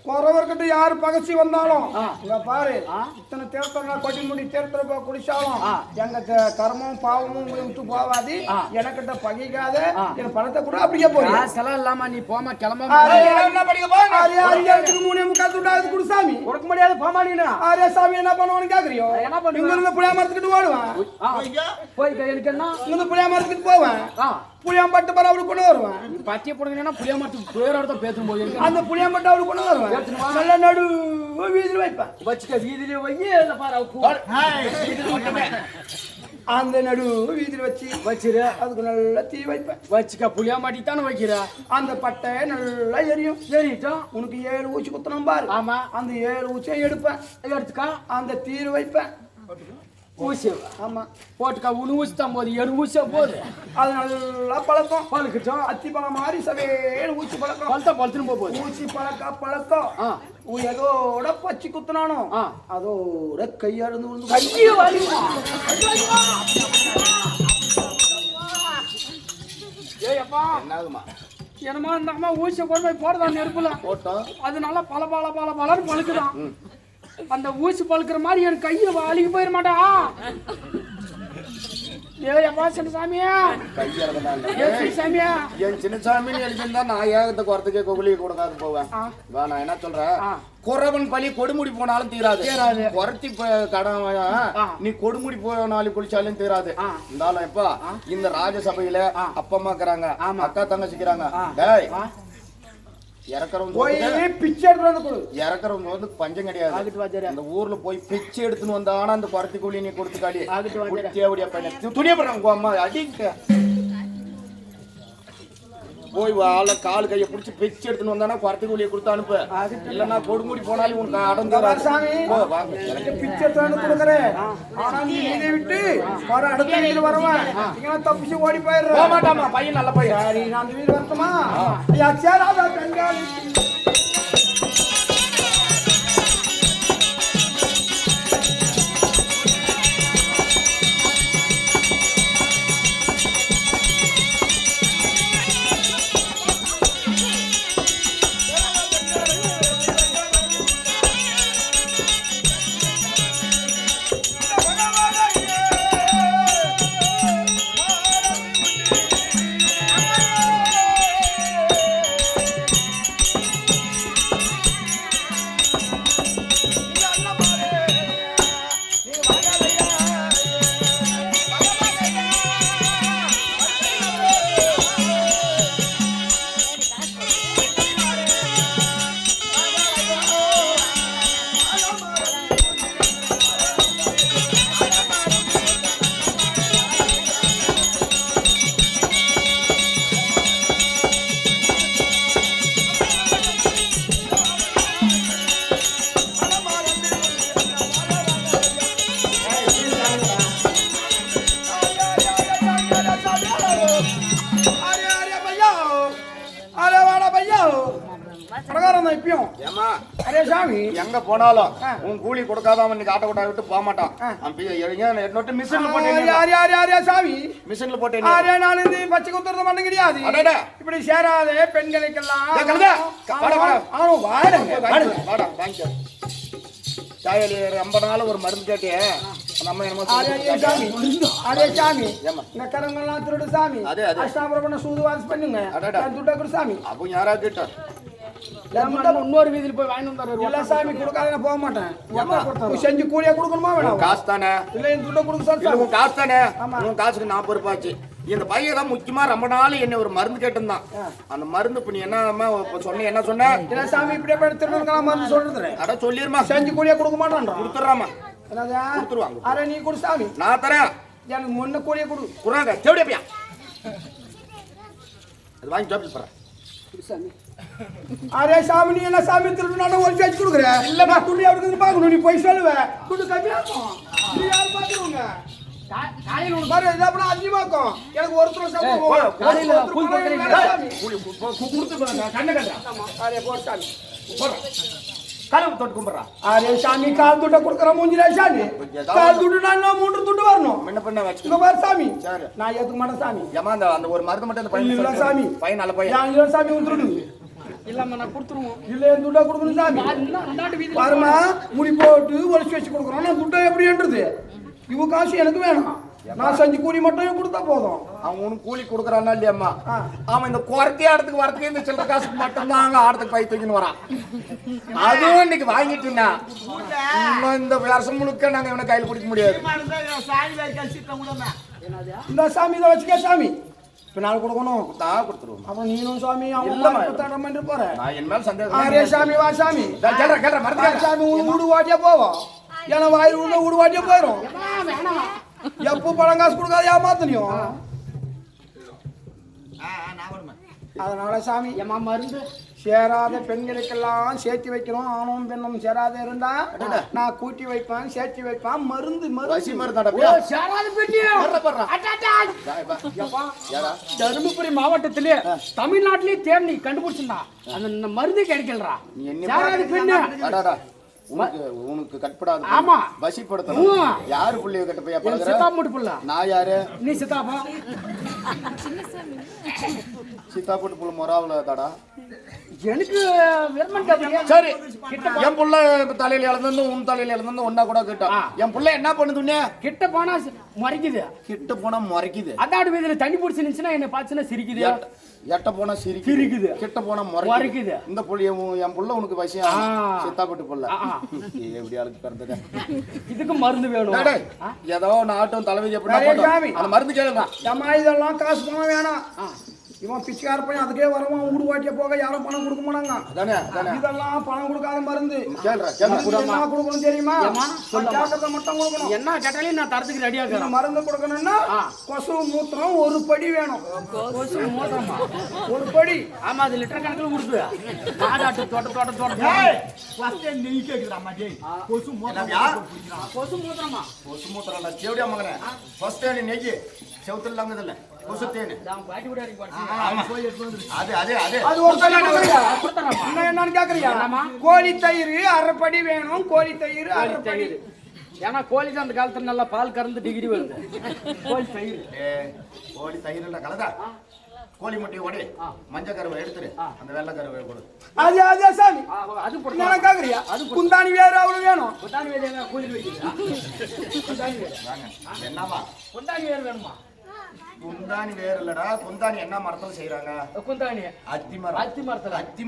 குறவர்கிட்ட யாரு பகச்சி வந்தாலும் இங்க பாரு இத்தனை தேர்தல் கொட்டி முடி தேர்தல குடிச்சாலும் எங்க கர்மம் பாவமும் விட்டு போவாது எனக்கிட்ட பகைக்காத என் பணத்தை கூட அப்படியே போய் செலவு இல்லாம நீ போமா கிளம்ப என்ன படிக்க போங்க அரே அரியாத்துக்கு 3.25 துட்டா குடு சாமி கொடுக்க முடியாது போமா நீ அரே சாமி என்ன பண்ணுவான்னு கேக்குறியோ என்ன பண்ணுவ? இங்க இருந்து புளியா மரத்துக்கிட்டு ஓடுவான் போய் எனக்கு என்ன இங்க புளியா மரத்துக்கிட்டு போவேன் புளியாம்பட்டு பர அவளுக்கு கொண்டு வருவேன் பத்திய போடுங்கன்னா புளிய மாட்டு பேரோட பேசும் போது அந்த புளியாம்பட்டு அவளுக்கு கொண்டு வருவேன் நல்ல நடு வீதியில் வைப்பேன் வச்சுக்க வீதியிலே வையே இல்ல பாரு அந்த நடு வீதியில் வச்சிரு அதுக்கு நல்லா தீ வைப்பேன் வச்சுக்க புளியா மாட்டி தானே வைக்கிற அந்த பட்டை நல்லா எரியும் சரிட்டோம் உனக்கு 7 ஊசி குத்தணும் பாரு ஆமா அந்த 7 ஊசியை எடுப்பேன் எடுத்துக்கா அந்த தீர் வைப்பேன் ஊசி ஆமா போட்டுக்கா உனு ஊசி தான் போது 7 ஊசியா போகுது அது நல்லா பழக்கம் பழுக்கிட்டோம் அத்தி பழம் மாதிரி சவேல் ஊசி பழக்கம் பழுத்துன்னு போகுது ஊசி பழக்கம் எதோட பச்சி குத்துனானோ அதோட கையறுந்து விழுந்து கையே வலிமா ஏப்பா என்னாகுமா என்னமா இந்த அம்மா ஊசியை கொண்டு போய் போடுதான் நெருப்புல போட்டோம் அது நல்லா பலன்னு பழுக்குதான் அந்த ஊசி பழுக்கிற மாதிரி என் கையை அழுகி போயிட மாட்டா ஏப்பா சின்ன சாமியா சாமியா என் சின்னசாமி எழுதிருந்தா நான் ஏகத்தை குறத்துக்கே கொகுலியை கொடுக்காது போவேன் நான் என்ன சொல்றேன் குறவன் பழி கொடுமுடி போனாலும் தீராது குறத்தி கடன் நீ கொடுமுடி போனாலும் குளிச்சாலும் தீராது இருந்தாலும் எப்பா இந்த ராஜசபையில அப்பா அம்மா இருக்கிறாங்க அக்கா தங்கச்சிக்கிறாங்க டேய் இறக்குறவங்க வந்து பஞ்சம் கிடையாது அந்த ஊர்ல போய் பிச்சை எடுத்துன்னு வந்தானா அந்த குறத்தி கூலி நீ கொடுத்துக்காளி தேவடியா பையன் துணியா பண்றாங்க அம்மா அடிக்க போய் ஆள கால் கையை பிடிச்சி பிச்சை எடுத்துன்னு வந்தானா குறத்தி கூலியை கொடுத்து அனுப்பு இல்லன்னா கொடுமுடி போனாலும் உனக்கு அடங்கு பிச்சை கொடுக்குறேன் விட்டு வர அடுத்த வீடு வருவேன் தப்பிச்சு ஓடி போயிடுறேன் போக மாட்டாமா பையன் நல்ல பையன் சரி நான் அந்த வீடு வரட்டுமா ஐயா சேராத பெண்கள் எங்க போனாலும் உன் கூலி கொடுக்காதவன் இன்னைக்கு ஆட்ட கொட்டா விட்டு போக மாட்டான் மிஷின்ல போட்டேன் சாமி மிஷின்ல போட்டேன் நான் இந்த பச்சை குத்துறது பண்ண கிடையாது இப்படி சேராத பெண்களுக்கெல்லாம் சாயலி 50 நாள் ஒரு மருந்து கேட்டே நம்ம என்னமோ சாமி நக்கரங்கெல்லாம் திருடு சாமி அஷ்டாபுரம் சூதுவாஸ் பண்ணுங்க துட்டா சாமி அப்போ யாரா கேட்டா இன்னொரு வீதியில் போய் வாங்கி வந்தாரு எல்லா சாமி கொடுக்காத போக மாட்டேன் செஞ்சு கூலியா கொடுக்கணுமா வேணாம் காசு தானே இல்ல இந்த துட்டை கொடுக்க உன் காசு தானே உன் காசுக்கு நான் பொறுப்பாச்சு இந்த பையன் தான் முக்கியமா ரொம்ப நாள் என்ன ஒரு மருந்து கேட்டிருந்தான் அந்த மருந்து இப்ப நீ என்ன சொன்ன என்ன சொன்ன சாமி இப்படியே திருநெல்வேலி மருந்து சொல்றது அட சொல்லிருமா செஞ்சு கூலியா கொடுக்க மாட்டான் கொடுத்துறாமா கொடுத்துருவாங்க அரே நீ கொடு சாமி நான் தரேன் எனக்கு முன்ன கூலியா கொடு குறாங்க தேவடியா அது வாங்கி ஜாப் போறேன் சாமி அரே சாமி நீ என்ன சாமி திருட்டு ஒரு பேச்சு கொடுக்குற இல்ல நான் துணி அவருக்கு பார்க்கணும் நீ போய் சொல்லுவேன் துண்டு கம்மியாக்கும் நீ யாரும் பார்த்துருவோங்க காலையில் உனக்கு பாரு இதாப்பா அதிகமாக்கும் எனக்கு ஒருத்தர் சாப்பிடுவோம் அரே போடு சாமி காலம் தொட்டு கும்பிட்றா அரே சாமி கால் துட்டை கொடுக்குற மூஞ்சிலே சாமி கால் துட்டு நான் 3 துட்டு வரணும் என்ன பண்ண வச்சு இங்க பாரு சாமி சரி நான் ஏத்துக்க மாட்டேன் சாமி ஏமா அந்த ஒரு மருந்து மட்டும் அந்த இல்ல பையன் சாமி பையன் நல்ல பையன் நான் இல்ல சாமி வந்துடுங்க இல்லம்மா நான் கொடுத்துருவோம் இல்ல என் துட்டை கொடுக்கணும் சாமி பாருமா முடி போட்டு ஒளிச்சு வச்சு கொடுக்குறோம் நான் துட்டை எப்படி என்றது இவ காசு எனக்கு வேணும் நான் செஞ்சு கூலி மட்டும் கொடுத்தா போதும் அவன் உனக்கு கூலி கொடுக்குறானா இல்லையம்மா அவன் இந்த குறைக்கே இடத்துக்கு வரதுக்கு இந்த சில்லற காசுக்கு மட்டும்தான் அங்க ஆடத்துக்கு பை தூக்கின்னு வரான் அதுவும் இன்னைக்கு வாங்கிட்டுனா இன்னும் இந்த வருஷம் முழுக்க நாங்க இவனை கையில் பிடிக்க முடியாது இந்த சாமி இதை வச்சுக்க சாமி இப்ப நான் கொடுக்கணும் தான் கொடுத்துருவோம் அப்புறம் நீனும் சாமி அவன் போறேன் நான் என் மேல சந்தேகம் அரே சாமி வா சாமி கேள்ற மருந்து சாமி வீடு வாட்டியா போவோம் ஏன்னா வாயில் உள்ள வீடு வாட்டியா போயிடும் எப்போ பணம் காசு கொடுக்காத ஏமாத்தனியும் அதனால சாமி ஏமா மருந்து சேராத பெண்களுக்கெல்லாம் சேர்த்து வைக்கணும் ஆணும் பெண்ணும் சேராத இருந்தா நான் கூட்டி வைப்பேன் சேர்த்து வைப்பேன் மருந்து வசி மருந்து மருந்து சேராத பெட்டியா தருமபுரி மாவட்டத்திலே தமிழ்நாட்டிலே தேடி கண்டுபிடிச்சிருந்தா அந்த மருந்து கிடைக்கலடா சேராத பெண்ணு உனக்கு கட்படாது ஆமா வசிப்படுத்தணும் யாரு புள்ளைய கட்ட போய் பழகுற சித்தாப்பூட்டு புள்ள நான் யாரு நீ சித்தாப்பா சித்தாப்பூட்டு புள்ள மொராவுல தாடா எனக்கு வெறுமன் சரி என் புள்ள தலையில இழந்து உன் தலையில இழந்து ஒன்னா கூட கிட்ட என் புள்ள என்ன பண்ணுதுன்னே கிட்ட போனா மறைக்குது கிட்ட போனா முறைக்குது அதாடு வீதியில தண்ணி பிடிச்சி நின்னுச்சுன்னா என்ன பாச்சுன்னா சிரிக்குது எட்ட போனா சிரிக்குது கிட்ட போனா முறைக்குது இந்த புள்ள என் புள்ள உனக்கு வசியம் சித்தாப்பட்டு புள்ள எப்படி ஆளுக்கு பிறந்தது இதுக்கு மருந்து வேணும் ஏதோ நாட்டும் தலைவலி எப்படி அந்த மருந்து கேளுங்க இதெல்லாம் காசு பணம் வேணாம் இவன் பிச்சைக்கார பையன் அதுக்கே வரவன் வீடு வாட்டிய போக யாரும் பணம் கொடுக்க மாட்டாங்க இதெல்லாம் பணம் கொடுக்காத மருந்து என்ன கொடுக்கணும் தெரியுமா கேட்கறத மட்டும் கொடுக்கணும் என்ன கேட்டாலும் நான் தரத்துக்கு ரெடியா இருக்கிறேன் மருந்து கொடுக்கணும்னா கொசு மூத்திரம் ஒரு படி வேணும் கொசு மூத்திரமா ஒரு படி ஆமா அது லிட்டர் கணக்குல கொடுப்பு மாடாட்டு தோட்ட கொசு மூத்திரமா கொசு மூத்திரம் செவடியா மகனே ஃபர்ஸ்ட் நெய் செவுத்துல இல்லாம இதுல கொசு தேனு அது ஒரு என்னன்னு கேக்குறியா கோழி தயிர் அரைப்படி வேணும் கோழி தயிர் அரைப்படி ஏன்னா கோழி தான் அந்த காலத்துல நல்லா பால் கறந்து டிகிரி வருது கோழி தயிர் கோழி தயிர் இல்ல கலதா கோழி முட்டையை ஓடி மஞ்சள் கருவை எடுத்துரு அந்த வெள்ளை கருவை கொடு அது அதே சாமி அது என்ன கேக்குறியா அது குந்தாணி வேறு அவ்வளவு வேணும் குந்தாணி வேறு என்ன கூலி வைக்கிறீங்க குந்தாணி வேறு என்னவா குந்தாணி வேறு வேணுமா குந்தாணி வேர் இல்லடா குந்தாணி என்ன மரத்துல செய்யறாங்க குந்தாணி அத்தி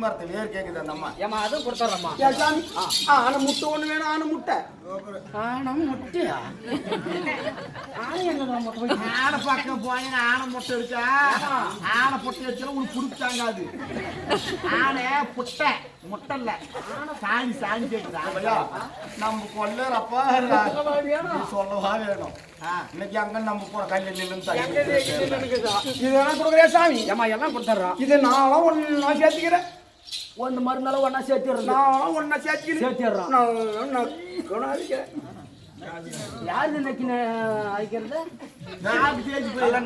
மரத்தை வேர் கேக்குது அந்த அம்மா ஏமா அதுவும் கொடுத்துறேம்மா சாமி ஆனை முட்டை ஒண்ணு வேணும் ஆனை முட்டை முட்டையா ஆனை பக்கம் போனீங்கன்னா ஆனை முட்டை இருக்கா ஆனை பொட்டை வச்சாலும் உங்களுக்கு குடிச்சாங்க அது ஆனை புட்டை முட்டை இல்ல சாணி சாணி கேக்குதா நம்ம கொள்ளறப்பா சொல்லவா வேணும் இன்னைக்கு அங்க நம்ம போற கல்லில் இது எல்லாம் கொடுக்குறியா சாமி ஏமா எல்லாம் கொடுத்துட்றான் இது நானும் ஒன்னா சேர்த்துக்கிறேன் ஒன்று மருந்தாலும் ஒன்னா சேர்த்துடுறேன் நானும் ஒன்னா சேர்த்துக்கிறேன் யாரு இன்னைக்கு அரைக்கிறது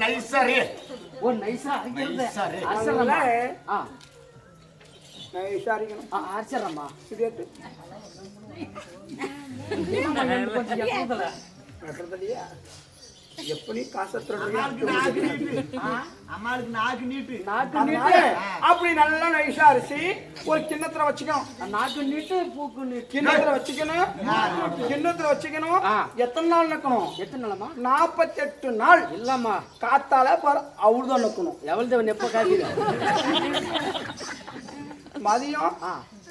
நைஸாரு ஓ நைஸா அரைக்கிறது அரைச்சிடறம்மா எப்படி காசு அம்மாளுக்கு நாக்கு நீட்டு அப்படி நல்லா நைஸா அரிசி ஒரு கிண்ணத்துல வச்சுக்கணும் நாக்கு நீட்டு பூக்கு நீட்டு கிண்ணத்துல வச்சுக்கணும் எத்தனை நாள் நக்கணும் எத்தனை நாளம்மா 48 நாள் இல்லம்மா காத்தால அவள்தான் நக்கணும் எவ்வளவு எப்ப காப்பீங்க மதியம்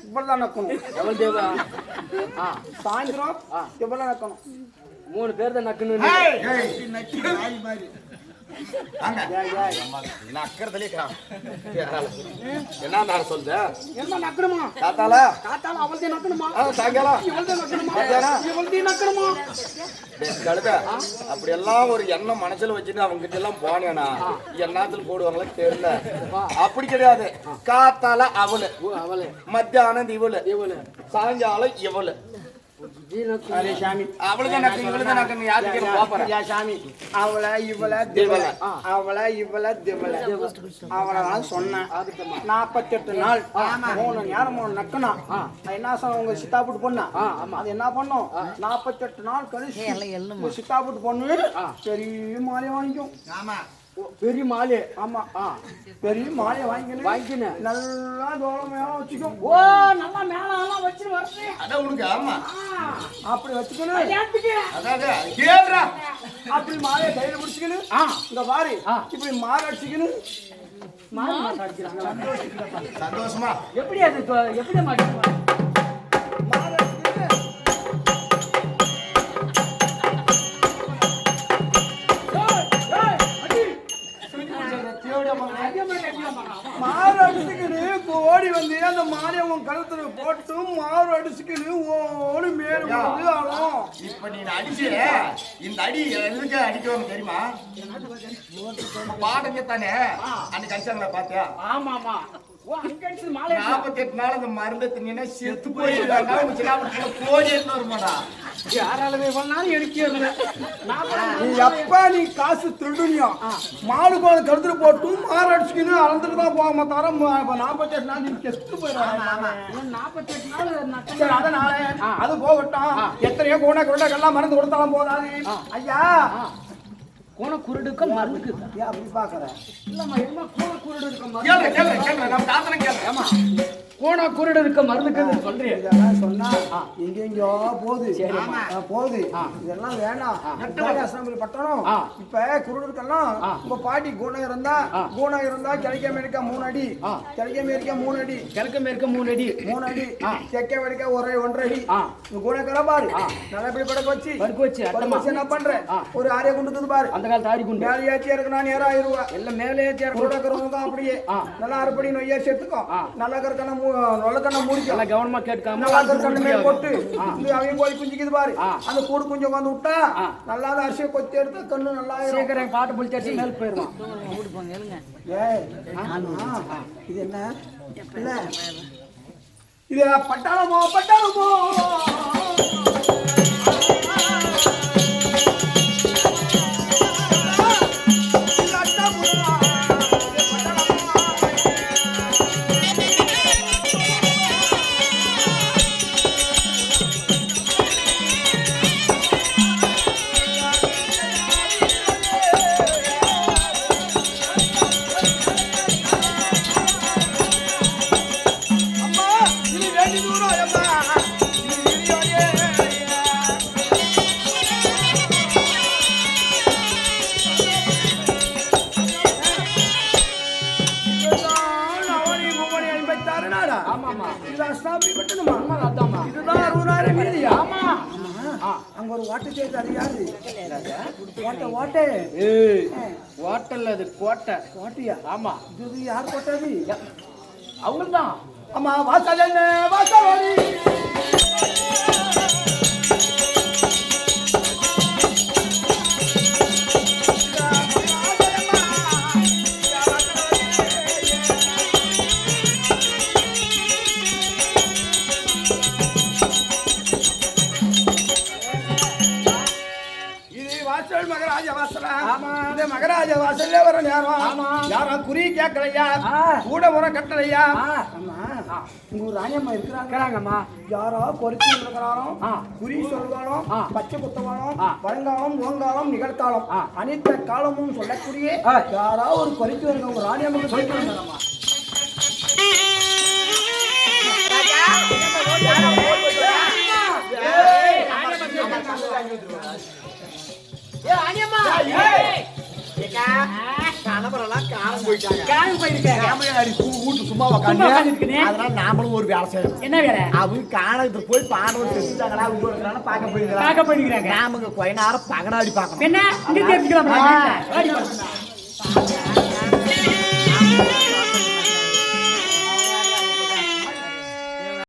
இப்படிதான் நக்கணும் எவ்வளவு தேவா சாயந்தரம் இப்படிதான் நக்கணும் 3 பேர் தான் நக்கணும் வாங்க. என்ன அக்கறதுலயே இருக்கிறான். என்ன நான் சொல்லுது என்ன நக்கணுமா தாத்தால காத்தால அவள்தே நக்கணுமா சாயங்காலம் இவள்தே நக்கணுமா மத்தியானம் இவள்தே நக்கணுமா கழுத அப்படி எல்லாம் ஒரு எண்ணம் மனசுல வச்சுட்டு அவங்க கிட்ட எல்லாம் போனேனா எண்ணத்துல போடுவாங்களா தெரியல. அப்படி கிடையாது. காத்தால அவளு மத்தியானம் இவளு சாயங்காலம் இவளு சாமி அவளுதான் நக்கு இவளுதான் நக்கு யாருக்கு பாப்பறேன் சாமி அவளை இவளை திவளை அவளை இவளை திவளை அவளை சொன்னேன் 48 நாள் 3 நேரம் 3 நக்கனா என்ன சொன்ன உங்க சித்தாப்புட்டு பொண்ணா அது என்ன பண்ணும் 48 நாள் கழிச்சு சித்தாப்புட்டு பொண்ணு பெரிய மாலை வாங்கிக்கும். பெரிய மாலை ஆமா பெரிய மாலையை வாங்கிக்கணும் நல்லா தோளம் மேல வச்சுக்கும். ஓ நல்லா மேல எல்லாம் வச்சிரு வரது அதான் உனக்கு ஆமா அப்படி வச்சுக்கணும். அதாவது கேளுடா அப்படி மாலையை கையில பிடிச்சிக்கணும். இந்த பாரு இப்படி மாலை அடிச்சுக்கணும். சந்தோஷமா எப்படி அது எப்படி மாட்டேன் மாலை அடிச்சுக்கணும். மாறு அடிச்சுக்கின்னு ஓடி வந்து அந்த மாலையை உன் கழுத்துல போட்டு மாறு அடிச்சுக்கின்னு ஓடி மேல வந்து ஆளும். இப்ப நீ அடிச்சு இந்த அடி எதுக்கு அடிக்கணும் தெரியுமா? பாடுங்க தானே அன்னைக்கு அடிச்சாங்களா பாத்தியா? ஆமா ஆமா ஓ அங்கடிச்சு மாலை 48 நாள் அந்த மருந்து தின்னா செத்து போயிருக்காங்க. கோடி எடுத்து வருமாடா யாராலுமே பண்ணாலும் எடுக்கிறது நீ எப்ப நீ காசு திருடுனியோ மாடு கோழி கழுத்துல போட்டு மாறு அடிச்சுக்கின்னு அளந்துட்டு தான் போகாம தர 48 நாள் நீ கெஸ்ட் போயிடுறாங்க. 48 நாள் சரி அதனால அது போகட்டும். எத்தனையோ குருடெல்லாம் மருந்து கொடுத்தாலும் போதாது. ஐயா கோண குருடுக்கு மருந்து ஏன் அப்படி பாக்குற? இல்லம்மா என்ன கோண குருடு இருக்க கேளு கேளு கேளு நம்ம தாத்தனை கேளு. ஆமா கோண குருடு இருக்க மருந்துக்கு சொல்றேன். இதெல்லாம் சொன்னா எங்கெங்கயோ போகுது. போகுது இதெல்லாம் வேணாம். அசம்பிளி பட்டணும். இப்ப குருடுக்கெல்லாம் உங்க பாட்டி குணம் இருந்தா கிழக்க மேற்க 3 அடி கிழக்க மேற்க 3 அடி கிழக்கு மேற்க 3 அடி 3 அடி தெற்க வடக்க 1.5 அடி குணக்கெல்லாம் பாரு நல்லா இப்படி படுக்க வச்சு என்ன பண்ற ஒரு ஆரிய குண்டுக்குது பாரு. அந்த காலத்து ஆரி குண்டு மேலே ஏற்றியா இருக்கு. நான் நேரம் 1000 ரூபாய் எல்லாம் மேலே ஏத்தியா குருடக்கிறவங்க தான் அப்படியே நல்லா அரைப்படி நொய்யா சேர்த்துக்கோ. நல்லா கற்கணும் நல்லக்கண்ண முடிக்கும். நல்லா கவனமா கேட்காம நல்லா கற்கண்ண மேல போட்டு அவங்க கோழி குஞ்சிக்குது பாரு. அந்த கூடு குஞ்சு உட்காந்து விட்டா நல்லா அரிசியை கொத்தி எடுத்து கண்ணு நல்லா சீக்கிரம் பாட்டு புளிச்சாச்சு மேல் போயிருவான். ஏய் இது என்ன இல்ல இது பட்டாளமோ இதுதான் 60,000 வீதியா? அங்க ஒரு வாட்டை சேர்த்து அது யாரு? ஓட்டை ஹோட்டல்ல அது கோட்டையா? ஆமா இது யார் கோட்டை? அவங்கதான். ஆமா வாசல் என்ன வாசல் மகராஜ வாசலா? இந்த மகராஜ வாசல்ல வர நேரம் யாரா குறி கேட்கலையா? கூட வர கட்டலையா? உங்க ராணியம்மா இருக்கிறாங்கம்மா. யாரா பொறுத்து இருக்கிறாரோ குறி சொல்வாலும் பச்சை குத்தவாலும் பழங்காலம் ஓங்காலம் நிகழ்காலம் அனைத்த காலமும் சொல்லக்கூடிய யாரா ஒரு பொறுத்து வருங்க உங்க ராணியம்மா சொல்லிட்டு அதனால நாமளும் ஒரு வேலை செய்யணும். என்ன வேலை? அவங்க காணகத்துக்கு போய் பாண்டவர் செஞ்சுட்டாங்களா பார்க்க போயிருக்கிறாங்க. நாம கொஞ்ச நேரம் பகடாடி பார்க்கணும். என்ன ஆ